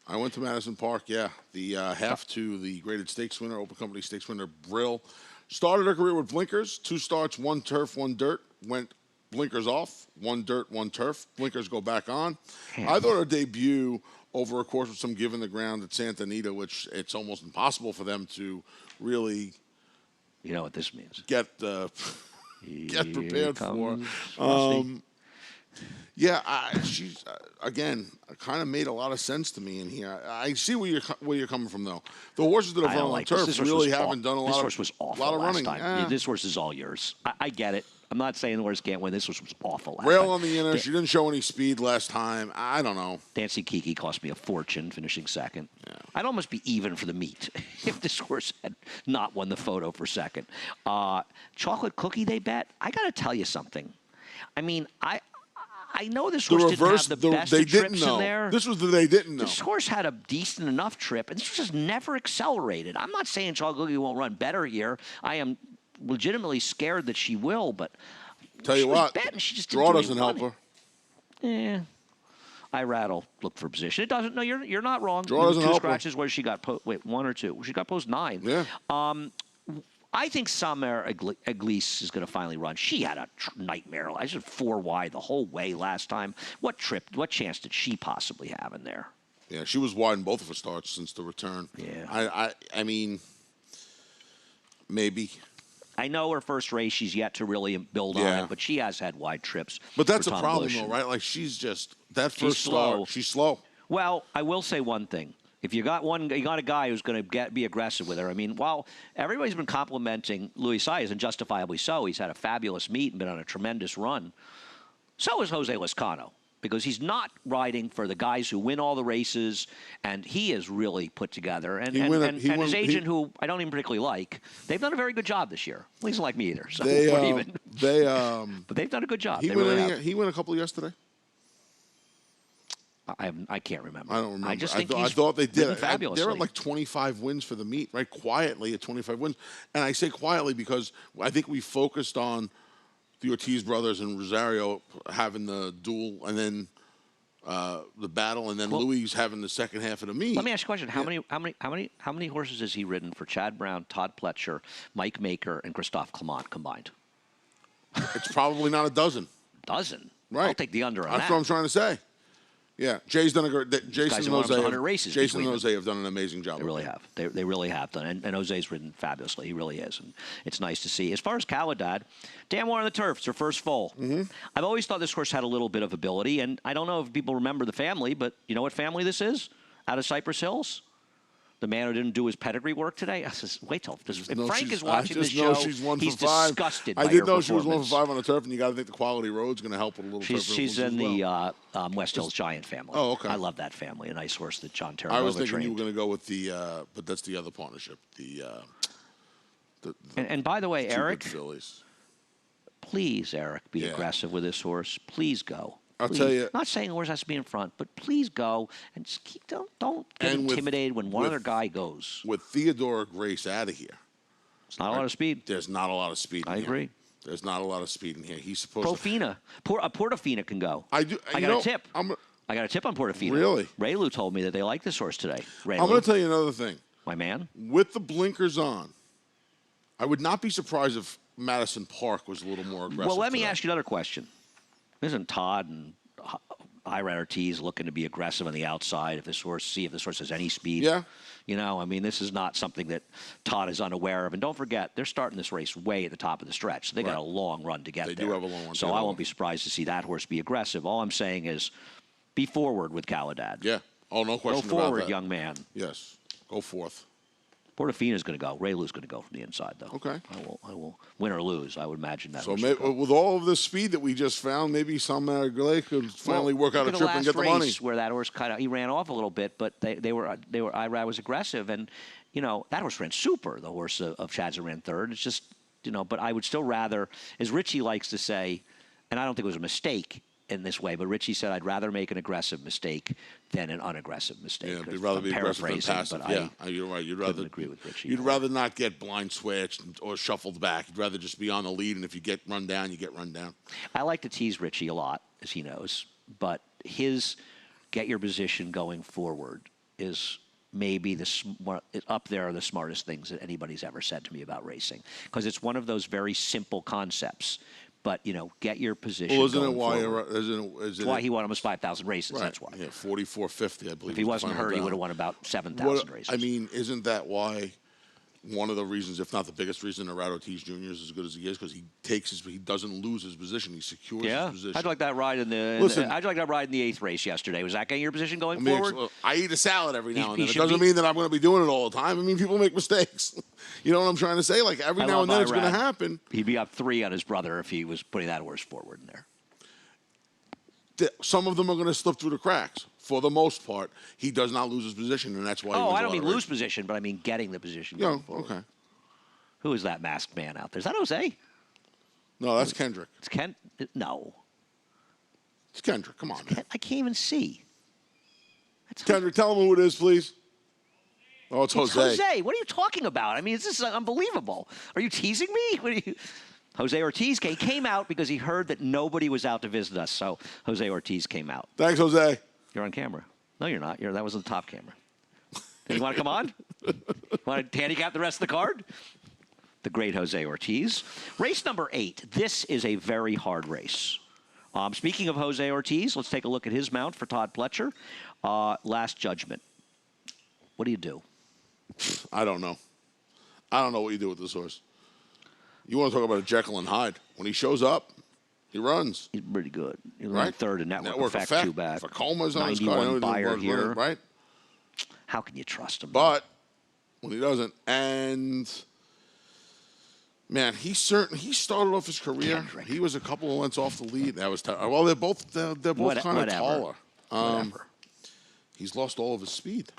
I went to Madison Park, yeah. The half to the graded stakes winner, Open Company stakes winner, Brill. Started her career with blinkers, 2 starts, 1 turf, 1 dirt. Went blinkers off, 1 dirt, 1 turf. Blinkers go back on. I thought her debut over a course with some give in the ground at Santa Anita, which it's almost impossible for them to really You know what this means. get Here prepared for. comes Rusty. Yeah, she's again kind of made a lot of sense to me in here. I see where you're coming from, though. The horses that have I run don't on like turf this. This really horse was haven't done a This lot horse of was awful lot of last running. time. Eh. This horse is all yours. I get it. I'm not saying the horse can't win. This horse was awful last Rail time. on the inner. She didn't show any speed last time. I don't know. Dancing Kiki cost me a fortune, finishing second. I'd almost be even for the meet if this horse had not won the photo for second. Chocolate Cookie, they bet. I got to tell you something. I mean, I know this The horse reverse. didn't have the best They of didn't trips know. in there. This was the they didn't know. This horse had a decent enough trip, and this horse has never accelerated. I'm not saying Chocolate Cookie won't run better here. I am legitimately scared that she will, but Tell she you was what, betting. She just draw didn't do doesn't any help running. her. Yeah. I rattle, look for position. It doesn't. No, you're not wrong. Draw doesn't 2 help her. scratches where she got 1 or 2. She got post 9. Yeah. I think Summer Eglise is going to finally run. She had a nightmare. I said 4 wide the whole way last time. What chance did she possibly have in there? Yeah, she was wide in both of her starts since the return. Yeah. I mean, maybe. I know her first race, she's yet to really build on Yeah. it, but she has had wide trips. But that's for a Tom problem, Bush. though, right? Like she's just that first slow. start. She's slow. Well, I will say one thing. If you got a guy who's going to be aggressive with her. I mean, while everybody's been complimenting Luis Saez, and justifiably so, he's had a fabulous meet and been on a tremendous run. So is Jose Lezcano, because he's not riding for the guys who win all the races, and he is really put together. And his agent, who I don't even particularly like, they've done a very good job this year. He doesn't like me either, so we're even. But they've done a good job. He won a couple yesterday. I can't remember. I don't remember. I just think I thought they did. Fabulously. They're at like 25 wins for the meet, right? Quietly at 25 wins. And I say quietly because I think we focused on the Ortiz brothers and Rosario having the duel, and then the battle, and then Louis having the second half of the meet. Let me ask you a question: How many horses has he ridden for Chad Brown, Todd Pletcher, Mike Maker, and Christophe Clement combined? It's probably not a dozen. Dozen. Right. I'll take the under on that. That's what I'm trying to say. Yeah, Jay's done a great. Jason and Jose. 100 races Jason and between Jose have done an amazing job. They really have. They really have done. And Jose's ridden fabulously. He really is. And it's nice to see. As far as Caladad, Dan won on the turf. It's her first foal. I've always thought this horse had a little bit of ability. And I don't know if people remember the family, but you know what family this is? Out of Cypress Hills? The man who didn't do his pedigree work today? I says, wait till if Frank is watching the show, she's 1 for he's 5. disgusted I by did her know she was 1 performance. for 5 on the turf, and you got to think the quality road's going to help with a little turf. She's in the West Hills Giant family. Oh, okay. I love that family. A nice horse that John Terranova I was thinking trained. you were going to go with the, but that's the other partnership. And by the way, two Eric, good fillies. please, Eric, be aggressive with this horse. Please go. I'll Please. tell you. Not saying the horse has to be in front, but please go and just don't get And intimidated when one other guy goes. With Theodora Grace out of here, It's not a lot of speed. there's not a lot of speed. I agree. There's not a lot of speed in here. He's supposed Profina. Portofina can go. I do. I you got know, a tip. I got a tip on Portofina. Really? Raylu told me that they like this horse today. I'm going to tell you another thing. My man. With the blinkers on, I would not be surprised if Madison Park was a little more aggressive. Well, let me today. ask you another question. Isn't Todd and Ira Ortiz looking to be aggressive on the outside if this horse has any speed? Yeah. You know, I mean, this is not something that Todd is unaware of. And don't forget, they're starting this race way at the top of the stretch. So they got a long run to get there. They do have a long run. So I won't be surprised to see that horse be aggressive. All I'm saying is be forward with Caladad. Yeah. Oh, no question Go forward, about that. young man. Yes. Go forth. Portofina's going to go. Raylu's going to go from the inside, though. Okay. I will win or lose. I would imagine that. So maybe, with all of this speed that we just found, maybe Sam Margolais could finally work out a trip and get the money. Where that horse he ran off a little bit, but they were Ira was aggressive, and you know that horse ran super. The horse of Chad's ran third. It's just but I would still rather, as Richie likes to say, and I don't think it was a mistake in this way, but Richie said I'd rather make an aggressive mistake than an unaggressive mistake. Yeah, you'd rather be aggressive than passive. Yeah, you're right. You'd rather agree with Richie. You'd rather not get blind switched or shuffled back. You'd rather just be on the lead, and if you get run down, you get run down. I like to tease Richie a lot, as he knows, but his get your position going forward is maybe up there are the smartest things that anybody's ever said to me about racing, because it's one of those very simple concepts. But, get your position. Well, isn't it why he won almost 5,000 races? Right. That's why. Yeah, 44.50, I believe. If he wasn't hurt, he would have won about 7,000 races. I mean, isn't that why one of the reasons, if not the biggest reason, Ira Ortiz Jr. is as good as he is? Because he doesn't lose his position. He secures his position. How'd you like that ride in the 8th race yesterday? Was that getting your position going forward? I eat a salad every now and then. It doesn't mean that I'm going to be doing it all the time. I mean, people make mistakes. You know what I'm trying to say? Like, every now and then it's going to happen. He'd be up 3 on his brother if he was putting that horse forward in there. Some of them are going to slip through the cracks. For the most part, he does not lose his position, and that's why he wins I don't mean races. lose position, but I mean getting the position going forward. Okay. Who is that masked man out there? Is that Jose? No, that's Kendrick. It's Ken? No. It's Kendrick. Come on, man. I can't even see. Kendrick, tell him who it is, please. Oh, it's Jose. Jose. What are you talking about? I mean, this is unbelievable. Are you teasing me? Jose Ortiz came out because he heard that nobody was out to visit us, so Jose Ortiz came out. Thanks, Jose. You're on camera. No, you're not. That was the top camera. You want to come on? Want to handicap the rest of the card? The great Jose Ortiz. Race number 8. This is a very hard race. Speaking of Jose Ortiz, let's take a look at his mount for Todd Pletcher. Last Judgment. What do you do? I don't know. I don't know what you do with this horse. You want to talk about a Jekyll and Hyde. When he shows up, he runs. He's pretty good. He's right? Third in Network Effect, too bad. Facoma's on his car. 91 buyer here. Right? How can you trust him? But when he doesn't, and man, he started off his career. Kendrick. He was a couple of lengths off the lead. That was well. They're both kind of taller. Whatever. He's lost all of his speed.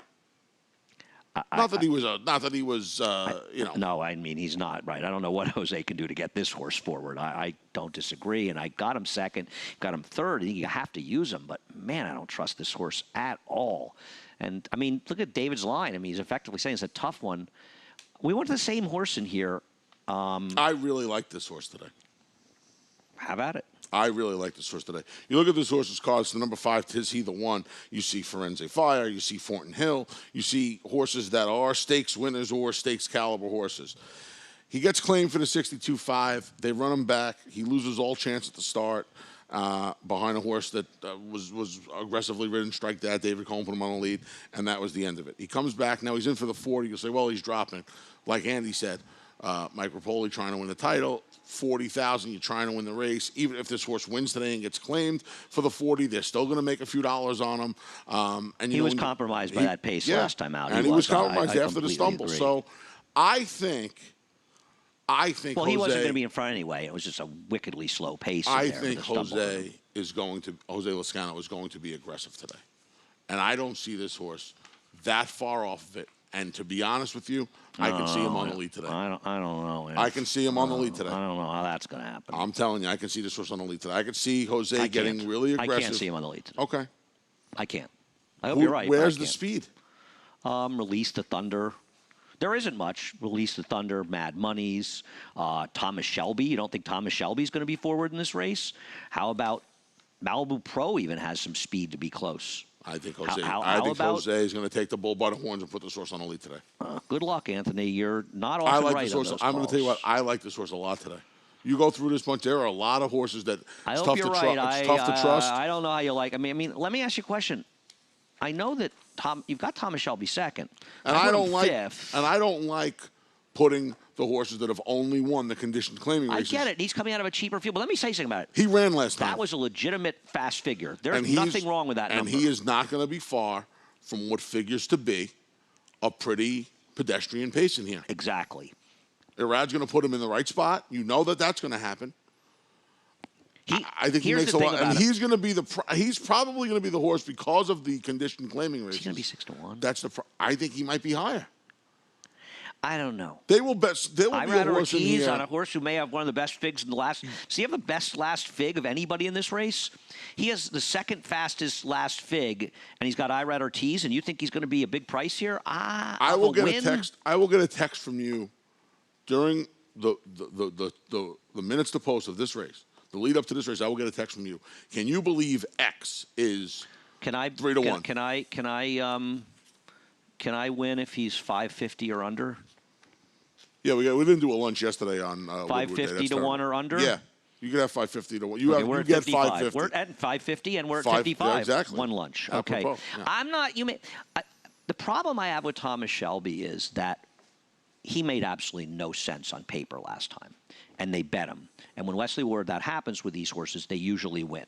Not that he was. No, I mean, he's not, right? I don't know what Jose can do to get this horse forward. I don't disagree, and I got him second, got him third. I think you have to use him, but, man, I don't trust this horse at all. And, I mean, look at David's line. I mean, he's effectively saying it's a tough one. We went to the same horse in here. I really like this horse today. Have at it. I really like this horse today. You look at this horse's cards, the number 5, Tis He the One. You see Firenze Fire, you see Thornton Hill, you see horses that are stakes winners or stakes caliber horses. He gets claimed for the 62.5. They run him back. He loses all chance at the start behind a horse that was aggressively ridden. Strike that. David Cohn put him on the lead, and that was the end of it. He comes back. Now he's in for the 40. You'll say, well, he's dropping. Like Andy said, Mike Rapoli trying to win the title. 40,000, you're trying to win the race. Even if this horse wins today and gets claimed for the 40, they're still going to make a few dollars on him. And he was compromised by that pace last time out. And he was compromised after the stumble. Agree. So I think well, Jose, he wasn't going to be in front anyway. It was just a wickedly slow pace. I think Jose Loscano is going to be aggressive today. And I don't see this horse that far off of it. And to be honest with you, I can see him on the lead today. I don't know. I can see him on the lead today. I don't know how that's going to happen. I'm telling you, I can see this horse on the lead today. I can see Jose getting really aggressive. I can't see him on the lead today. Okay. I can't. I hope you're right. Where's the speed? Release the Thunder. There isn't much. Release the Thunder, Mad Monies, Thomas Shelby. You don't think Thomas Shelby's going to be forward in this race? How about Malibu Pro even has some speed to be close? I think Jose is going to take the bull by the horns and put this horse on the lead today. Good luck, Anthony. You're not often right this on horse. those I'm going to tell you what, I like this horse a lot today. You go through this bunch, there are a lot of horses that it's tough to trust. I don't know how you like. I mean, let me ask you a question. I know that you've got Thomas Shelby second, and I don't like fifth. And I don't like putting the horses that have only won the conditioned claiming races. I get it. He's coming out of a cheaper field, but let me say something about it. He ran last time. That was a legitimate fast figure. There's nothing wrong with that number. And he is not going to be far from what figures to be a pretty pedestrian pace in here. Exactly. Irad's going to put him in the right spot. You know that that's going to happen. I think he makes a lot, and he's going to be he's probably going to be the horse because of the conditioned claiming races. He's going to be 6-1. That's I think he might be higher. I don't know. They will bet. There will be a horse in here on a horse who may have one of the best figs in the last. Does he have the best last fig of anybody in this race? He has the second fastest last fig, and he's got Irad Ortiz. And you think he's going to be a big price here? I will get a text. I will get a text from you during the minutes to post of this race. The lead up to this race, I will get a text from you. Can you believe X is 3-1? Can I win if he's 550 or under? Yeah, we didn't do a lunch yesterday on 550 to 1 or under. Yeah, you could have 550 to 1. We're at 550. We're at 550 and we're at 55. Yeah, exactly. One lunch. Apropos, okay. yeah. I'm not. The problem I have with Thomas Shelby is that he made absolutely no sense on paper last time, and they bet him. And when Wesley Ward, that happens with these horses, they usually win.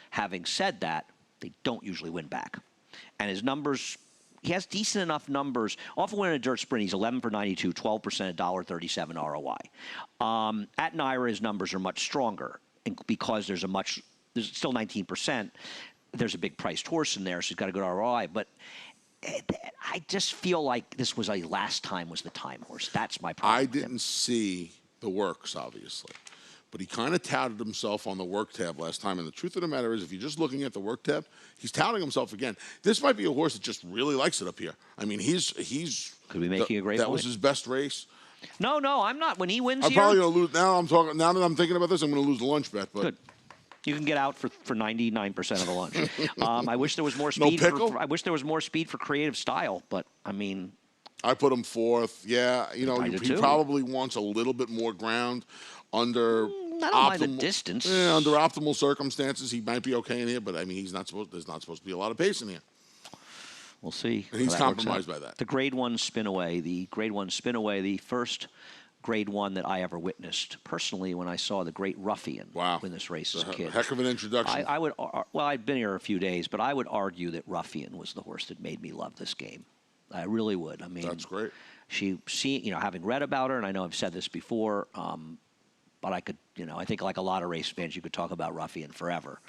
Having said that, they don't usually win back. And his numbers, he has decent enough numbers. Often when in a dirt sprint, he's 11 for 92, 12%, $1.37 ROI. At Naira, his numbers are much stronger because there's still 19%. There's a big priced horse in there, so he's got a good ROI. But I just feel like this was last time was the time horse. That's my problem. I didn't see the works, obviously. But he kind of touted himself on the work tab last time. And the truth of the matter is, if you're just looking at the work tab, he's touting himself again. This might be a horse that just really likes it up here. I mean, he's could be making a great that point. was his best race. No, I'm not. When he wins I'm here, probably going to lose. Now that I'm thinking about this, I'm going to lose the lunch bet. But good. You can get out for 99% of the lunch. I wish there was more speed. No pickle? I wish there was more speed for creative style, but I mean, I put him fourth. Yeah, he probably wants a little bit more ground under. I don't mind the distance. Yeah, under optimal circumstances, he might be okay in here. But I mean, there's not supposed to be a lot of pace in here. We'll see. And he's compromised by that. The Grade 1 spin away. The first Grade 1 that I ever witnessed personally when I saw the Great Ruffian win this race as a kid. Heck of an introduction. I'd been here a few days, but I would argue that Ruffian was the horse that made me love this game. I really would. I mean, that's great. Having read about her, and I know I've said this before, but I could, I think like a lot of race fans, you could talk about Ruffian forever.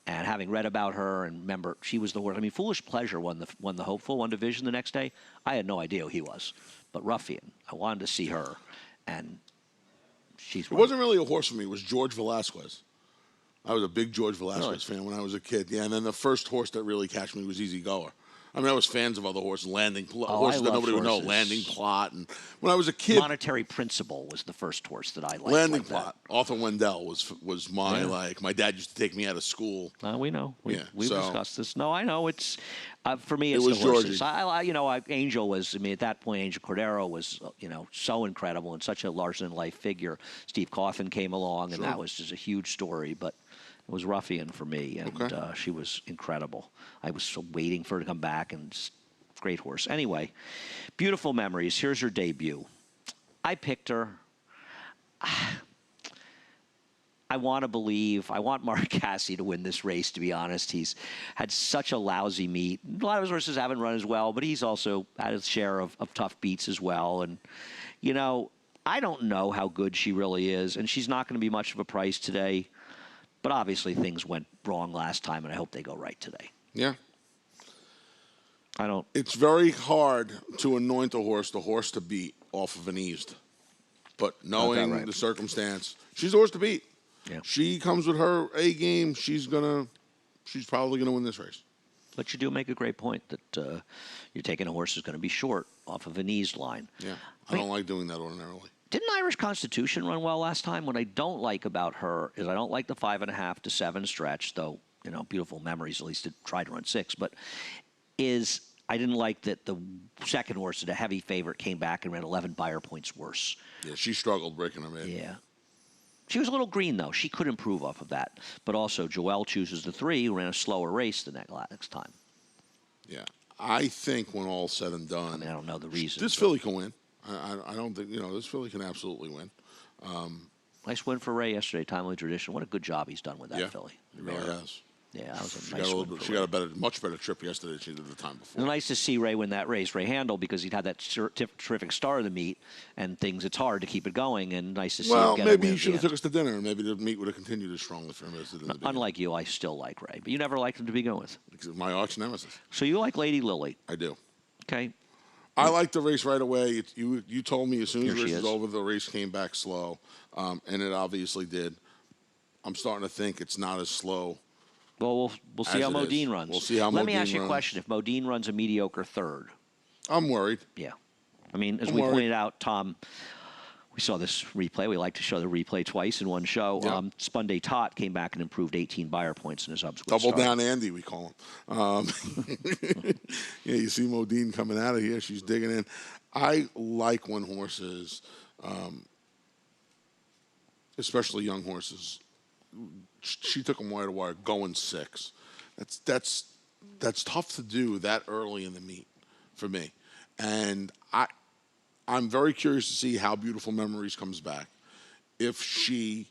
And having read about her and remember, she was the horse. I mean, Foolish Pleasure won the Hopeful, won division the next day. I had no idea who he was. But Ruffian, I wanted to see her. And it wasn't really a horse for me. It was George Velasquez. I was a big George Velasquez fan when I was a kid. Yeah, and then the first horse that really catched me was Easy Goer. I mean, I was fans of other horses, I horses that loved nobody would know, horses. Landing Plot. And when I was a kid, Monetary Principle was the first horse that I liked. Landing like Plot, Arthur Wendell was my Yeah. my dad used to take me out of school. We know. Yeah, We've so- discussed this. No, I know. It's for me. It's was the horses. Georgie. Angel was. I mean, at that point, Angel Cordero was. So incredible and such a larger-than-life figure. Steve Coffin came along, and Sure. that was just a huge story. But it was Ruffian for me, and Okay. she was incredible. I was so waiting for her to come back, and great horse. Anyway, beautiful memories. Here's her debut. I picked her. I want to believe. I want Mark Cassie to win this race, to be honest. He's had such a lousy meet. A lot of his horses haven't run as well, but he's also had his share of tough beats as well. And, I don't know how good she really is, and she's not going to be much of a price today. But obviously things went wrong last time, and I hope they go right today. Yeah. I don't. It's very hard to anoint a horse the horse to beat off of an eased. But knowing right. the circumstance, she's the horse to beat. Yeah. She comes with her A game. She's probably gonna win this race. But you do make a great point that you're taking a horse that's going to be short off of an eased line. Yeah. I don't like doing that ordinarily. Didn't Irish Constitution run well last time? What I don't like about her is I don't like the 5.5 to 7 stretch, though, beautiful memories, at least it tried to run 6, but I didn't like that the second horse, a heavy favorite, came back and ran 11 buyer points worse. Yeah, she struggled breaking her mid. Yeah. She was a little green, though. She could improve off of that. But also, Joelle chooses the 3, who ran a slower race the next time. Yeah. I think when all's said and done, I mean, I don't know the reason. this filly can win. I don't think, this filly can absolutely win. Nice win for Ray yesterday, Timely Tradition. What a good job he's done with that filly. He really has. Yeah, that was a She nice win for she Ray. got a much better trip yesterday than she did the time It was before. nice to see Ray win that race, Ray Handel, because he'd had that terrific start of the meet and things. It's hard to keep it going, and nice to see Well, him get a maybe win he at should the have end. took us to dinner, and maybe the meet would have continued as strongly for him as it did in the beginning. Unlike you, I still like Ray, but you never liked him to begin with. Because my arch nemesis. So you like Lady Lily, I do. okay? I liked the race right away. You told me as soon as Here the she race was is. over, the race came back slow, and it obviously did. I'm starting to think it's not as slow. Well, we'll see As how it is. Modine runs. We'll see how Let me Modine ask you a runs. question. If Modine runs a mediocre third, I'm worried. yeah. I mean, as I'm we worried. pointed out, Tom, we saw this replay. We like to show the replay twice in one show. Yeah. Spunday Tot came back and improved 18 buyer points in his subsequent Double start. down Andy, we call him. Yeah, you see Modine coming out of here. She's digging in. I like when horses, especially young horses, she took them wire to wire, going 6. That's tough to do that early in the meet for me. And I'm very curious to see how Beautiful Memories comes back. If she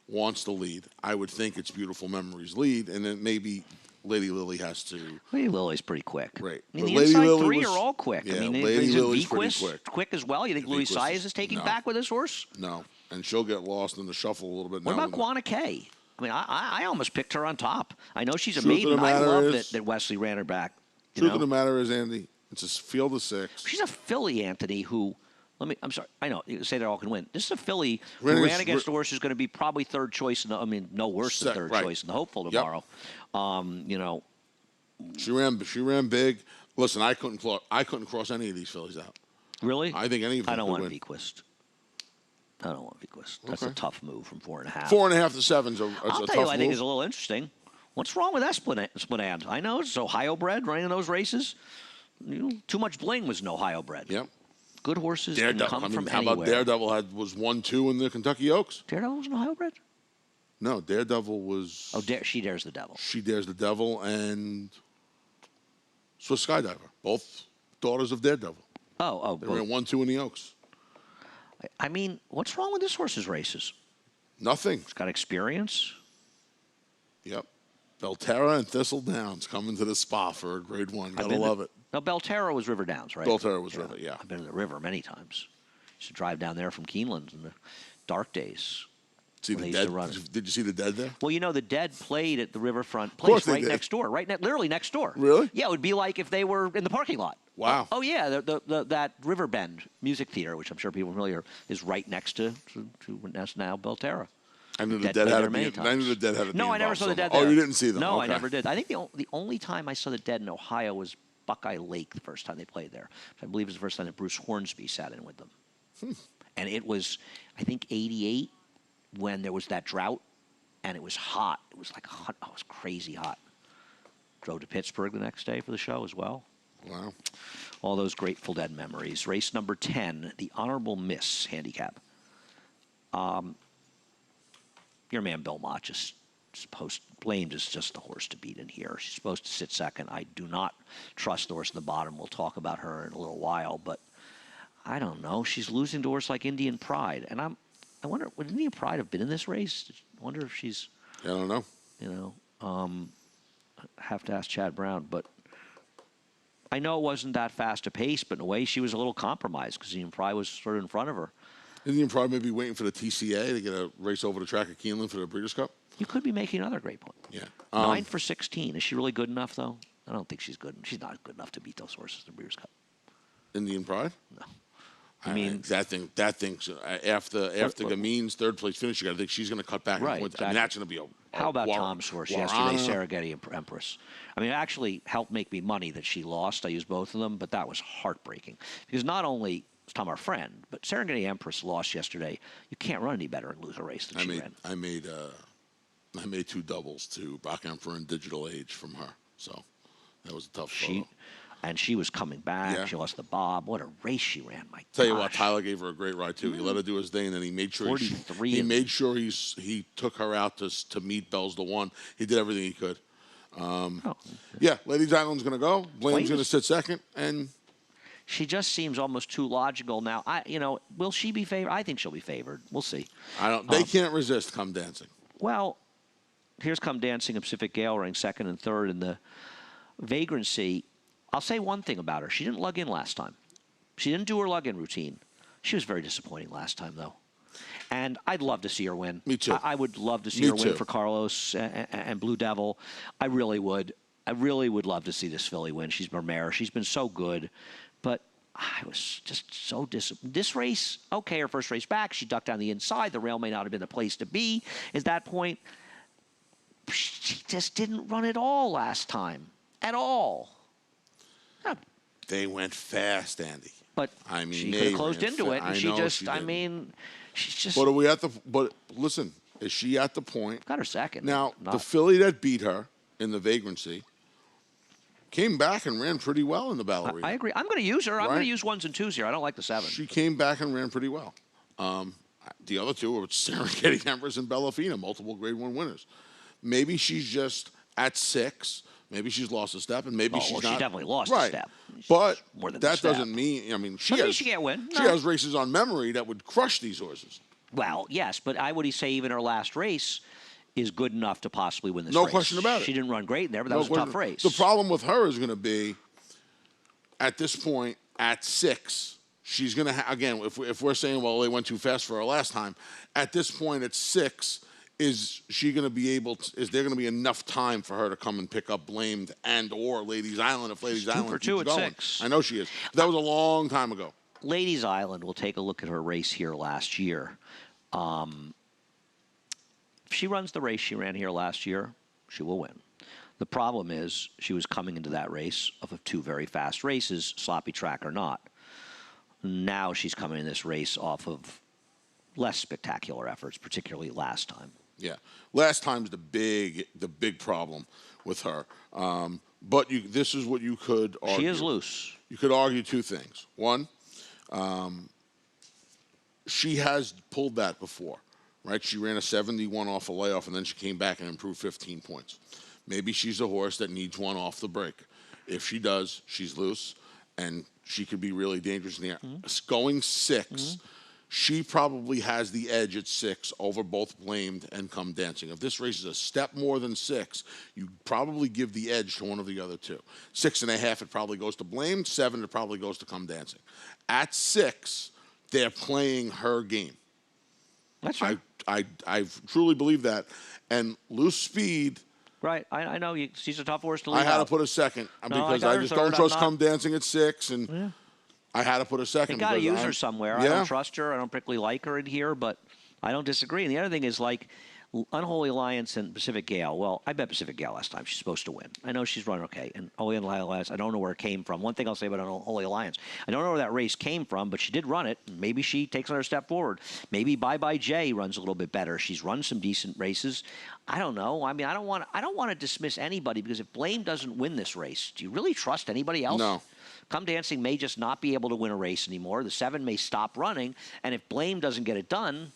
wants to lead, I would think it's Beautiful Memories lead, and then maybe Lady Lily has to. Lady Lily's pretty quick. Right. I mean, But the Lady inside Lily 3 was- are all quick. yeah, I mean, Lady isn't Lily's pretty Vequist quick. as well? You think Louis Vequist Saez is- is taking no. back with his horse? No, and she'll get lost in the shuffle a little bit. What now about Guana Kay? I mean, I almost picked her on top. I know she's a Truth of the maiden. I matter love is- that Wesley ran her back. You Truth know? of the matter is, Andy, it's a field of 6. She's a filly, Anthony, who, I'm sorry, I know, you say they all can win. This is a filly who Ran ran against- against a horse who's going to be probably third choice, no worse than third right. choice in the hopeful Yep. tomorrow. She ran big. Listen, I couldn't cross any of these fillies out. Really? I think any of them I don't could want win. Vequist. I don't want Vequist. That's a Okay. tough move from 4.5. 4.5 to 7's a I'll tough tell you, I think move. is a little interesting. What's wrong with Esplanade? I know it's Ohio bred, running in those races. Too much bling was an Ohio bred. Yep. Good horses can Daredevil. come I mean, from how anywhere. about Daredevil was 1-2 in the Kentucky Oaks? Daredevil was an Ohio bred? No, Daredevil was. Oh, She Dares the Devil. She Dares the Devil and Swiss Skydiver, both daughters of Daredevil. Oh, They ran 1-2 in the Oaks. I mean, what's wrong with this horse's races? Nothing. It's got experience. Yep. Belterra and Thistle Downs coming to the spa for a grade 1. Gotta love it. No, Belterra was River Downs, right? Belterra was River, yeah. I've been to the river many times. Used to drive down there from Keeneland in the dark days. See when the they used dead? to run it. Did you see the dead there? Well, the Dead played at the Riverfront course place they right did. next door, literally next door. Really? Yeah, it would be like if they were in the parking lot. Wow. Oh yeah, that Riverbend Music Theater, which I'm sure people are familiar, is right next to that's now Belterra. I knew the Dead dead played had there to many be. I times. knew the dead had to be. No, I never involved saw the Dead somehow. there. Oh, you didn't see them? No, I Okay. never did. I think the only time I saw the Dead in Ohio was Buckeye Lake the first time they played there. I believe it was the first time that Bruce Hornsby sat in with them. And it was, I think, 88 when there was that drought, and it was hot. It was like it was crazy hot. Drove to Pittsburgh the next day for the show as well. Wow. All those Grateful Dead memories. Race number 10, the Honorable Miss handicap. Your man Bill Mott just blamed is just the horse to beat in here. She's supposed to sit second. I do not trust the horse in the bottom. We'll talk about her in a little while, but I don't know. She's losing to a horse like Indian Pride, and I wonder, would Indian Pride have been in this race? I wonder if she's. I don't know. I have to ask Chad Brown, but I know it wasn't that fast a pace, but in a way she was a little compromised because Indian Pride was sort of in front of her. Indian Pride may be waiting for the TCA to get a race over the track at Keeneland for the Breeders' Cup. You could be making another great point. Yeah. 9 for 16. Is she really good enough, though? I don't think she's good. She's not good enough to beat those horses in the Breeders' Cup. Indian Pride? No. I mean, that thing's after Gamin's third place finish, you got to think she's going to cut back. Right. Exactly. I mean, that's going to be a How about Tom's horse yesterday, Warana? Serengeti Empress? I mean, it actually helped make me money that she lost. I used both of them, but that was heartbreaking. Because not only is Tom our friend, but Serengeti Empress lost yesterday. You can't run any better and lose a race than she ran. I made 2 doubles to Bach Emperor and Digital Age from her. So that was a tough photo. And she was coming back. Yeah. She lost the bob. What a race she ran! My Tell you what, Tyler gave her a great ride too. He let her do his thing, and then he made sure 43 he made sure he took her out to meet Bell's the One. He did everything he could. Yeah, Ladies Island's going to go. Blaine's going to sit second, and she just seems almost too logical now. Will she be favored? I think she'll be favored. We'll see. They can't resist Come Dancing. Well, here's Come Dancing and Pacific Gale ranking second and third in the Vagrancy. I'll say one thing about her. She didn't lug in last time. She didn't do her lug-in routine. She was very disappointing last time, though. And I'd love to see her win. Me too. I would love to see her win for Carlos and Blue Devil. I really would. I really would love to see this filly win. She's her mare. She's been so good. But I was just so disappointed. This race, okay, her first race back. She ducked down the inside. The rail may not have been the place to be at that point. She just didn't run at all last time. At all. They went fast, Andy. But I mean, she could have closed into it, and she's just. But are we at the? But listen, is she at the point? Got her second. Now the filly that beat her in the Vagrancy came back and ran pretty well in the Ballerina. I agree. I'm going to use her. I'm going to Right? use 1s and 2s here. I don't like the 7. She came back and ran pretty well. The other two were Serengeti Empress and Bellafina, multiple Grade 1 winners. Maybe she's just at 6. Maybe she's lost a step, and maybe she's not. She definitely lost right. a step. But more than that doesn't mean. I mean, she can't win. She has races on memory that would crush these horses. Well, yes, but I would say even her last race is good enough to possibly win this No race. question about it. She didn't run great in there, but that was a tough race. The problem with her is going to be, at this point, at 6, she's going to again. If we're saying, well, they went too fast for her last time, at this point at 6. Is she going to be able to, is there going to be enough time for her to come and pick up Blamed and or Ladies Island if Ladies Island keeps going? 2 for 2 at 6. I know she is. That was a long time ago. Ladies Island, we'll take a look at her race here last year. If she runs the race she ran here last year, she will win. The problem is she was coming into that race of 2 very fast races, sloppy track or not. Now she's coming in this race off of less spectacular efforts, particularly last time. Yeah, last time's the big problem with her. But this is what you could argue. She is loose. You could argue 2 things. One, she has pulled that before, right? She ran a 71 off a layoff, and then she came back and improved 15 points. Maybe she's a horse that needs one off the break. If she does, she's loose, and she could be really dangerous in the air. Going 6, she probably has the edge at 6 over both Blamed and Come Dancing. If this race is a step more than 6, you probably give the edge to one of the other 2. 6.5, it probably goes to Blamed. 7, it probably goes to Come Dancing. At 6, they're playing her game. That's right. I truly believe that. And loose speed. Right. I know she's a tough horse to lead I had out. to put a second because I I got just her don't third. trust Come Dancing at 6, and I had to put a second. You got to use her somewhere. Yeah. I don't trust her. I don't particularly like her in here, but I don't disagree. And the other thing is, like, Unholy Alliance and Pacific Gale. Well, I bet Pacific Gale last time. She's supposed to win. I know she's run okay. And Unholy Alliance, I don't know where it came from. One thing I'll say about Unholy Alliance, I don't know where that race came from, but she did run it. Maybe she takes another step forward. Maybe Bye Bye Jay runs a little bit better. She's run some decent races. I don't know. I mean, I don't want to dismiss anybody, because if Blame doesn't win this race, do you really trust anybody else? No. Come Dancing may just not be able to win a race anymore. The 7 may stop running, and if Blame doesn't get it done,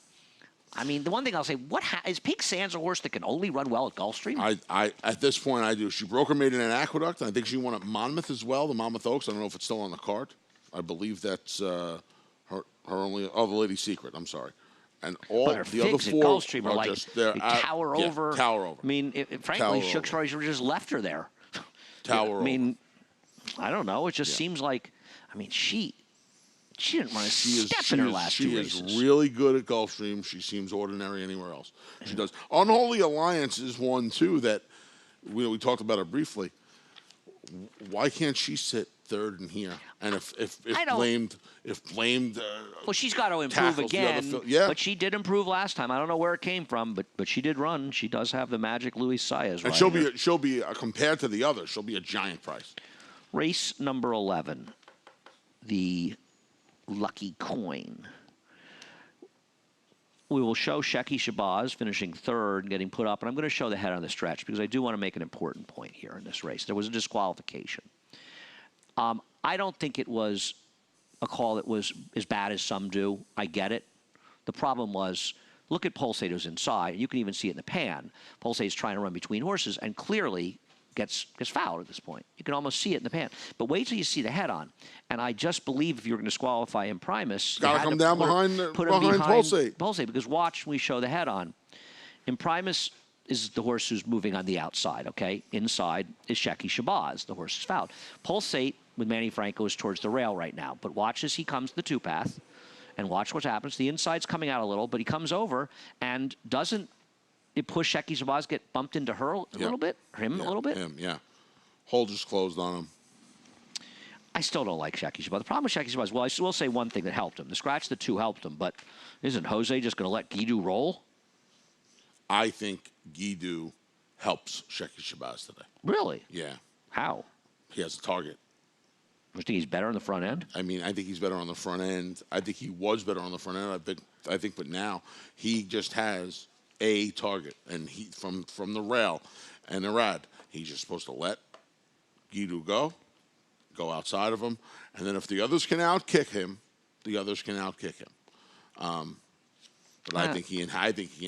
I mean, the one thing I'll say, is Pink Sands a horse that can only run well at Gulfstream? I at this point, I do. She broke her maiden at Aqueduct, and I think she won at Monmouth as well, the Monmouth Oaks. I don't know if it's still on the card. I believe that's her only. Oh, the Lady Secret. I'm sorry. And all but her the other figs four at Gulfstream are like just tower over. Tower over. I mean, frankly, Shook Stories just left her there. Tower over. I mean, I don't know. It just seems like, I mean, she didn't run a step in her last 2 races. She is really good at Gulfstream. She seems ordinary anywhere else. She does. Unholy Alliance is one, too, that we talked about it briefly. Why can't she sit third in here? And if blamed, well, she's got to improve again. But she did improve last time. I don't know where it came from, but she did run. She does have the magic Luis Saez. And she'll be compared to the others, she'll be a giant price. Race number 11, the Lucky Coin. We will show Shecky Shabazz finishing third and getting put up, and I'm going to show the head on the stretch because I do want to make an important point here in this race. There was a disqualification. I don't think it was a call that was as bad as some do. I get it. The problem was, look at Pulsate, who's inside. You can even see it in the pan. Pulsate's trying to run between horses and clearly gets fouled at this point. You can almost see it in the pan. But wait till you see the head on. And I just believe if you're going to disqualify Imprimus, got to come down behind Pulsate. Pulsate, because watch when we show the head on. Imprimus is the horse who's moving on the outside, okay? Inside is Shecky Shabazz. The horse is fouled. Pulsate with Manny Franco is towards the rail right now. But watch as he comes to the two-path. And watch what happens. The inside's coming out a little, but he comes over and doesn't it push Shecky Shabazz get bumped into her a little bit? Him a little bit? Him, yeah. Hole just closed on him. I still don't like Shecky Shabazz. The problem with Shecky Shabazz, well, I will say one thing that helped him. The scratch the 2 helped him, but isn't Jose just going to let Guido roll? I think Guido helps Shecky Shabazz today. Really? Yeah. How? He has a target. You think he's better on the front end? I mean, I think he's better on the front end. I think he was better on the front end. I think, but now he just has a target, and he from the rail and the rad. He's just supposed to let Guido go outside of him, and then if the others can outkick him, the others can outkick him. But I think he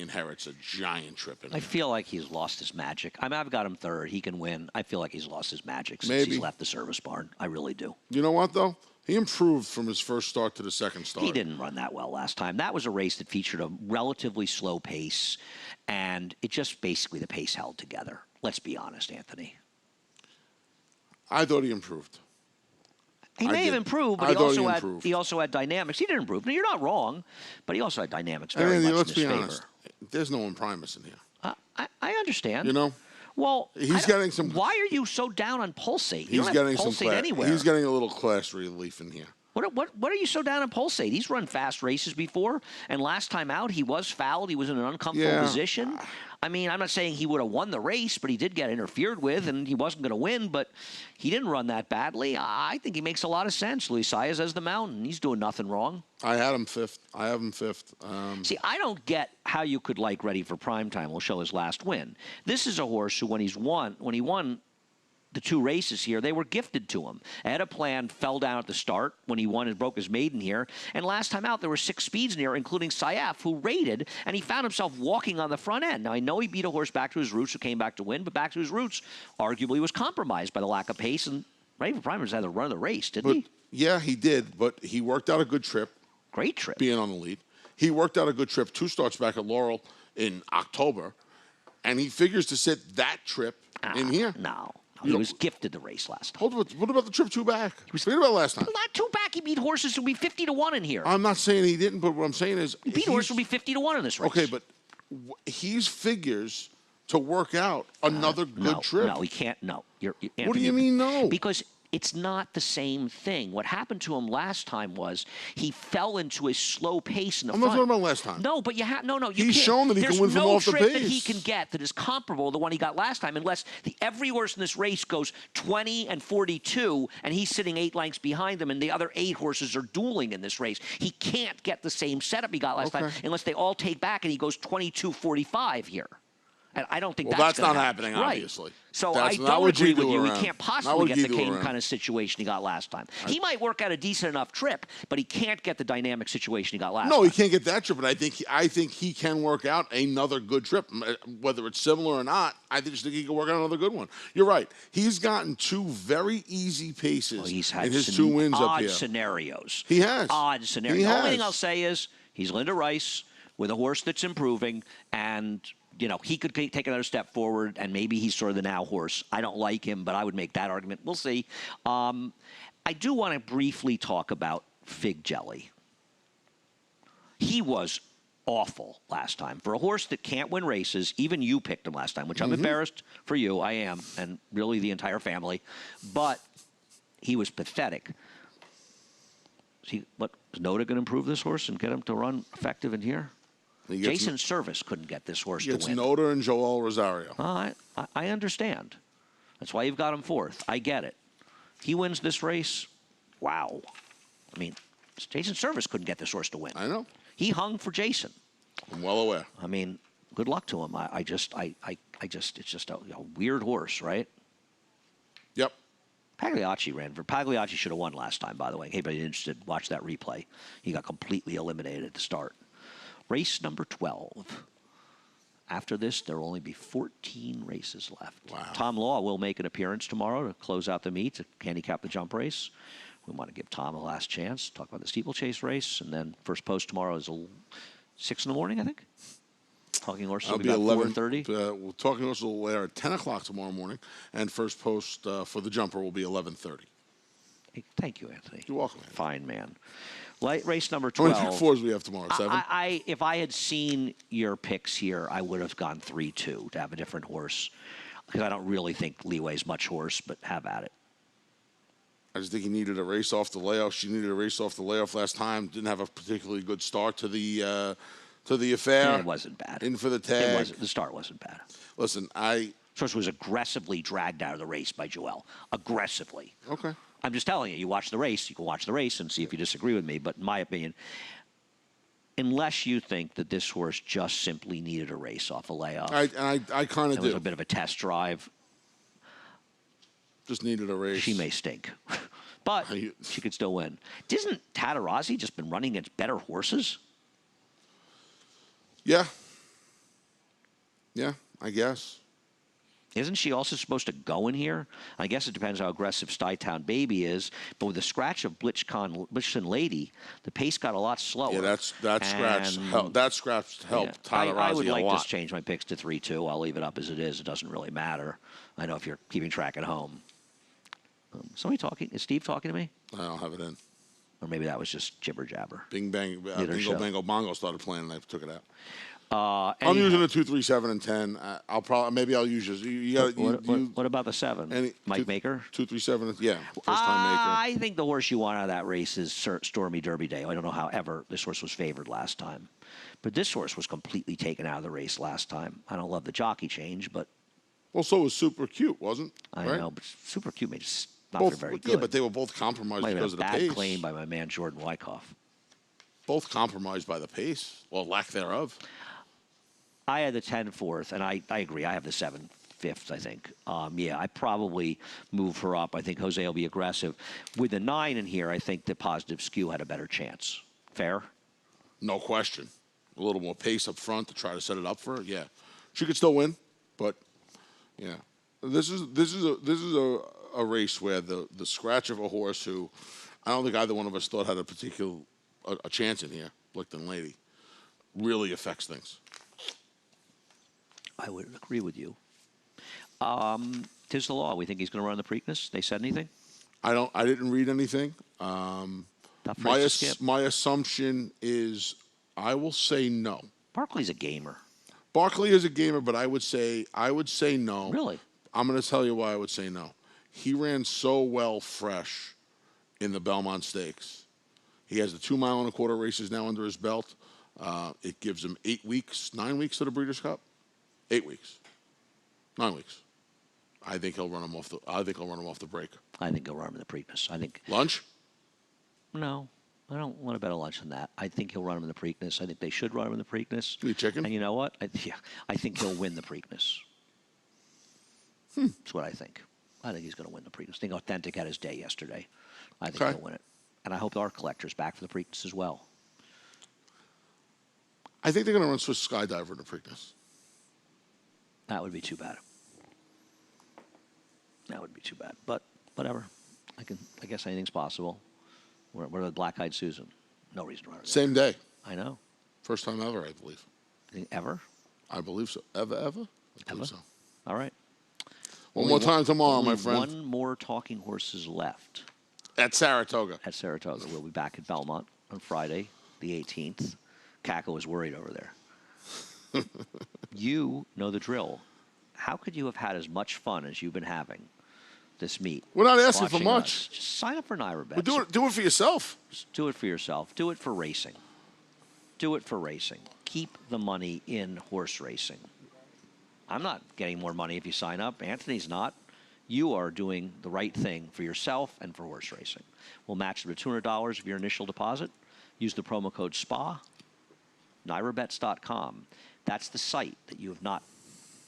inherits a giant trip. I feel like he's lost his magic. I mean, I've got him third. He can win. I feel like he's lost his magic since he's left the service barn. I really do. You know what, though? He improved from his first start to the second start. He didn't run that well last time. That was a race that featured a relatively slow pace, and it just basically the pace held together. Let's be honest, Anthony. I thought he improved. He may have improved, but he also had dynamics. He didn't improve. Now, you're not wrong, but he also had dynamics very much let's in his be favor. Honest. There's no Imprimus in here. I understand. You know? Well, he's getting some. Why are you so down on Pulsate? He's getting some Pulsate anywhere. He's getting a little class relief in here. What are you so down on Pulsate? He's run fast races before, and last time out he was fouled. He was in an uncomfortable position. I mean, I'm not saying he would have won the race, but he did get interfered with, and he wasn't going to win, but he didn't run that badly. I think he makes a lot of sense. Luis Saez as the mountain. He's doing nothing wrong. I had him fifth. See, I don't get how you could like Ready for Primetime. We'll show his last win. This is a horse who, when he won the 2 races here, they were gifted to him. Had a plan, fell down at the start when he won and broke his maiden here. And last time out, there were 6 speeds in here, including Saif, who rated, and he found himself walking on the front end. Now, I know he beat a horse back to his roots who came back to win, but back to his roots arguably was compromised by the lack of pace. And Ready for Primetime had the run of the race, didn't he? Yeah, he did, but he worked out a good trip. Great trip. Being on the lead. He worked out a good trip 2 starts back at Laurel in October, and he figures to sit that trip in here. No. He was gifted the race last time. What about the trip 2 back? Forget about last time. Not 2 back. He beat horses who would be 50 to 1 in here. I'm not saying he didn't, but what I'm saying is he beat horses who would be 50 to 1 in this race. Okay, but he figures to work out another good trip. No, he can't. No. What do you mean no? Because it's not the same thing. What happened to him last time was he fell into a slow pace in the I'm front. not talking about last time. No, but you have no. You He's can't. shown that he can win from off the There's no trip that he pace. can get that is comparable to the one he got last time, unless every horse in this race goes 20 and 42, and he's sitting 8 lengths behind them, and the other 8 horses are dueling in this race. He can't get the same setup he got last time unless they all take back and he goes 22-45 here. And I don't think that's not happening, right. obviously. So that's I don't agree with you. Around. He can't possibly get the same around. kind of situation he got last time. He might work out a decent enough trip, but he can't get the dynamic situation he got last time. No, he can't get that trip, but I think he can work out another good trip. Whether it's similar or not, I just think he can work out another good one. You're right. He's gotten 2 very easy paces He's had in his 2 wins up here. Odd scenarios. He has. Odd scenarios. He The only has. thing I'll say is he's Linda Rice with a horse that's improving, and he could take another step forward, and maybe he's sort of the now horse. I don't like him, but I would make that argument. We'll see. I do want to briefly talk about Fig Jelly. He was awful last time. For a horse that can't win races, even you picked him last time, which I'm embarrassed for you. I am, and really the entire family. But he was pathetic. Is Noda going to improve this horse and get him to run effective in here? Jason Service couldn't get this horse to win. It's Noda and Joel Rosario. I understand. That's why you've got him 4th. I get it. He wins this race. Wow. I mean, Jason Service couldn't get this horse to win. I know. He hung for Jason. I'm well aware. I mean, good luck to him. It's just a weird horse, right? Yep. Pagliacci should have won last time, by the way. Anybody interested, watch that replay. He got completely eliminated at the start. Race number 12. After this, there will only be 14 races left. Wow. Tom Law will make an appearance tomorrow to close out the meet, to handicap the jump race. We want to give Tom a last chance, talk about the steeplechase race, and then first post tomorrow is 6 in the morning, I think. Talking Horses will be about 4:30. Talking Horses will air at 10 o'clock tomorrow morning, and first post for the jumper will be 11:30. Hey, thank you, Anthony. You're welcome, Anthony. Fine, man. Race number 12. How many pick 4s we have tomorrow? 7? If I had seen your picks here, I would have gone 3-2 to have a different horse, because I don't really think Leeway's much horse, but have at it. I just think he needed a race off the layoff. She needed a race off the layoff last time. Didn't have a particularly good start to the affair. And it wasn't bad. In for the tag. The start wasn't bad. Listen, Horse was aggressively dragged out of the race by Joel. Aggressively. Okay. I'm just telling you, you watch the race, you can watch the race and see if you disagree with me. But in my opinion, unless you think that this horse just simply needed a race off a layoff. I kind of do. It was a bit of a test drive. Just needed a race. She may stink, but she could still win. Isn't Tatarasi just been running against better horses? Yeah. Yeah, I guess. Isn't she also supposed to go in here? I guess it depends how aggressive Stytown Baby is. But with the scratch of Blitzen Lady, the pace got a lot slower. Yeah, that scratch helped. That scratch helped Tatarasi a lot. I would like to change my picks to 3-2. I'll leave it up as it is. It doesn't really matter. I know if you're keeping track at home. Somebody talking? Is Steve talking to me? I don't have it in. Or maybe that was just jibber jabber. Bing bang, bingo bango bongo started playing, and I took it out. I'm using a 2, 3, 7, and 10. I'll use yours. What about the 7? Mike Maker? 2, 3, 7. Yeah, first time Maker. I think the horse you want out of that race is Stormy Derby Day. I don't know how ever this horse was favored last time, but this horse was completely taken out of the race last time. I don't love the jockey change, but well, so was Super Cute, wasn't? I know, but Super Cute made very good. Yeah, but they were both compromised because of the pace. Bad claim by my man Jordan Wyckoff. Both compromised by the pace, or lack thereof. I had the 10 4th, and I agree. I have the 7 5th, I think. I probably move her up. I think Jose will be aggressive. With the 9 in here, I think the Positive Skew had a better chance. Fair? No question. A little more pace up front to try to set it up for her. Yeah, she could still win, but yeah, this is a race where the scratch of a horse who I don't think either one of us thought had a chance in here, Blitzen Lady, really affects things. I would agree with you. Tis the law. We think he's going to run the Preakness. They said anything? I didn't read anything. My assumption is I will say no. Barkley's a gamer. Barkley is a gamer, but I would say no. Really? I'm going to tell you why I would say no. He ran so well fresh in the Belmont Stakes. He has the 2 mile and a quarter races now under his belt. It gives him 8 weeks, 9 weeks to the Breeders' Cup. 8 weeks, 9 weeks. I think he'll run him off the. I think he'll run him off the break. I think he'll run him in the Preakness. I think Lunch. no. I don't want to bet a lunch on that. I think he'll run him in the Preakness. I think they should run him in the Preakness. You chicken? And you know what? I think he'll win the Preakness. That's what I think. I think he's going to win the Preakness. I think Authentic had his day yesterday. I think he'll win it. And I hope our collector's back for the Preakness as well. I think they're going to run Swiss Skydiver in the Preakness. That would be too bad. That would be too bad. But whatever. I guess anything's possible. We're the Black-Eyed Susan. No reason to run it. Same day. I know. First time ever, I believe. Ever? I believe so. Ever? I believe so. All right. One more time tomorrow, my friend. One more talking horses left. At Saratoga. At Saratoga. We'll be back at Belmont on Friday, the 18th. Caco is worried over there. You know the drill. How could you have had as much fun as you've been having this meet? We're not asking for watching much. us? Just sign up for Naira Well, Bets. do it for yourself. Just do it for yourself. Do it for racing. Do it for racing. Keep the money in horse racing. I'm not getting more money if you sign up. Anthony's not. You are doing the right thing for yourself and for horse racing. We'll match it to $200 of your initial deposit. Use the promo code SPA, NairaBets.com. That's the site that you have not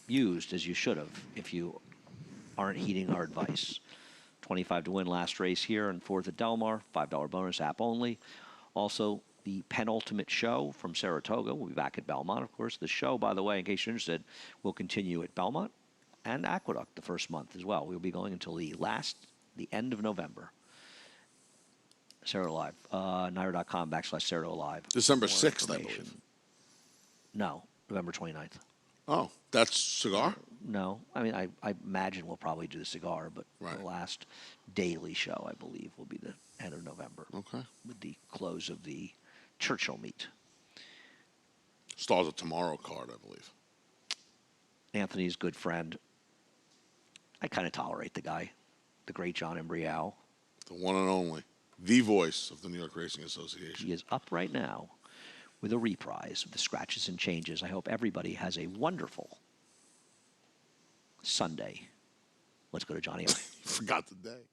used as you should have if you aren't heeding our advice. 25 to win last race here and 4th at Del Mar. $5 bonus, app only. Also, the penultimate show from Saratoga. We'll be back at Belmont, of course. The show, by the way, in case you're interested, will continue at Belmont and Aqueduct the first month as well. We'll be going until the end of November. Saratoga Live. Naira.com/Saratoga Live. December More 6th, I information. believe. No, November 29th. Oh, that's cigar? No. I mean, I imagine we'll probably do the cigar, but Right. the last daily show, I believe, will be the end of November. Okay. With the close of the Churchill meet. Stars a tomorrow card, I believe. Anthony's good friend. I kind of tolerate the guy, the great John Embriao. The one and only. The voice of the New York Racing Association. He is up right now with a reprise of the scratches and changes. I hope everybody has a wonderful Sunday. Let's go to Johnny. Forgot the day.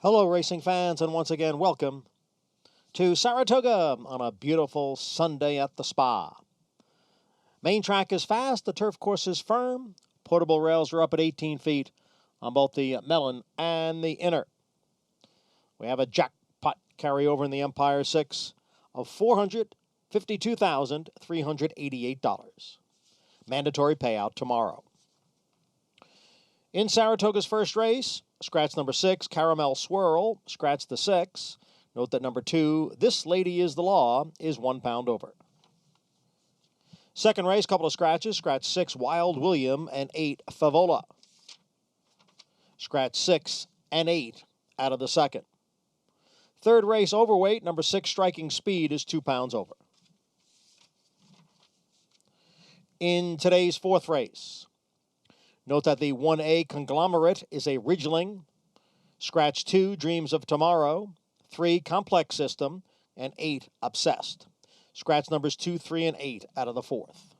Hello, racing fans, and once again, welcome to Saratoga on a beautiful Sunday at the Spa. Main track is fast, the turf course is firm. Portable rails are up at 18 feet on both the melon and the inner. We have a jackpot carryover in the Empire 6 of $452,388. Mandatory payout tomorrow. In Saratoga's first race, scratch number 6, Caramel Swirl, scratch the 6. Note that number 2, This Lady is the Law, is 1 pound over. Second race, couple of scratches, scratch 6, Wild William, and 8, Favola. Scratch 6 and 8 out of the second. Third race, overweight, number 6, Striking Speed, is 2 pounds over. In today's fourth race, note that the 1A Conglomerate is a Ridgeling. Scratch 2, Dreams of Tomorrow. 3, Complex System. And 8, Obsessed. Scratch numbers 2, 3, and 8 out of the fourth.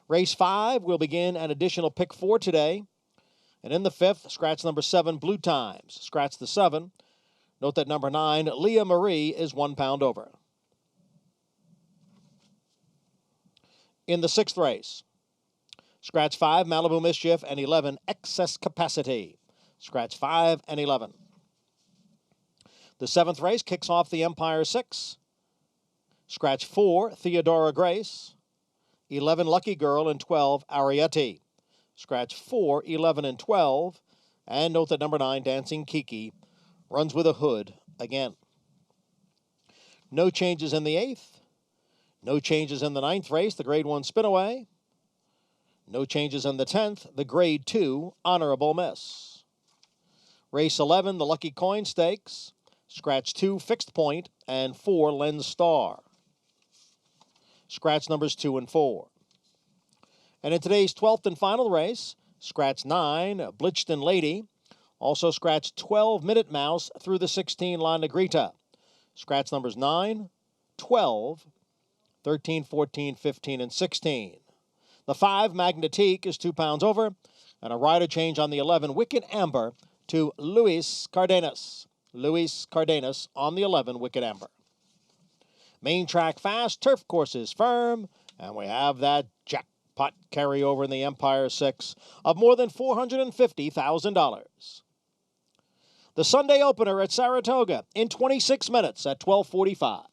Race 5 will begin an additional pick 4 today. And in the fifth, scratch number 7, Blue Times. Scratch the 7. Note that number 9, Leah Marie, is 1 pound over. In the sixth race, Scratch 5, Malibu Mischief, and 11, Excess Capacity. Scratch 5 and 11. The 7th race kicks off the Empire 6. Scratch 4, Theodora Grace. 11, Lucky Girl, and 12, Ariete. Scratch 4, 11, and 12. And note that number 9, Dancing Kiki, runs with a hood again. No changes in the 8th. No changes in the 9th race, the Grade 1 Spinaway. No changes in the 10th, the Grade 2 Honorable Miss. Race 11, the Lucky Coin Stakes. Scratch 2, Fixed Point, and 4, Lens Star. Scratch numbers 2 and 4. And in today's 12th and final race, scratch 9, Blitzton Lady. Also scratch 12, Minute Mouse through the 16, La Negrita. Scratch numbers 9, 12, 13, 14, 15, and 16. The 5, Magnetique, is 2 pounds over. And a rider change on the 11, Wicked Amber, to Luis Cardenas. Luis Cardenas on the 11, Wicked Amber. Main track fast, turf courses firm, and we have that jackpot carryover in the Empire 6 of more than $450,000. The Sunday opener at Saratoga in 26 minutes at 12:45.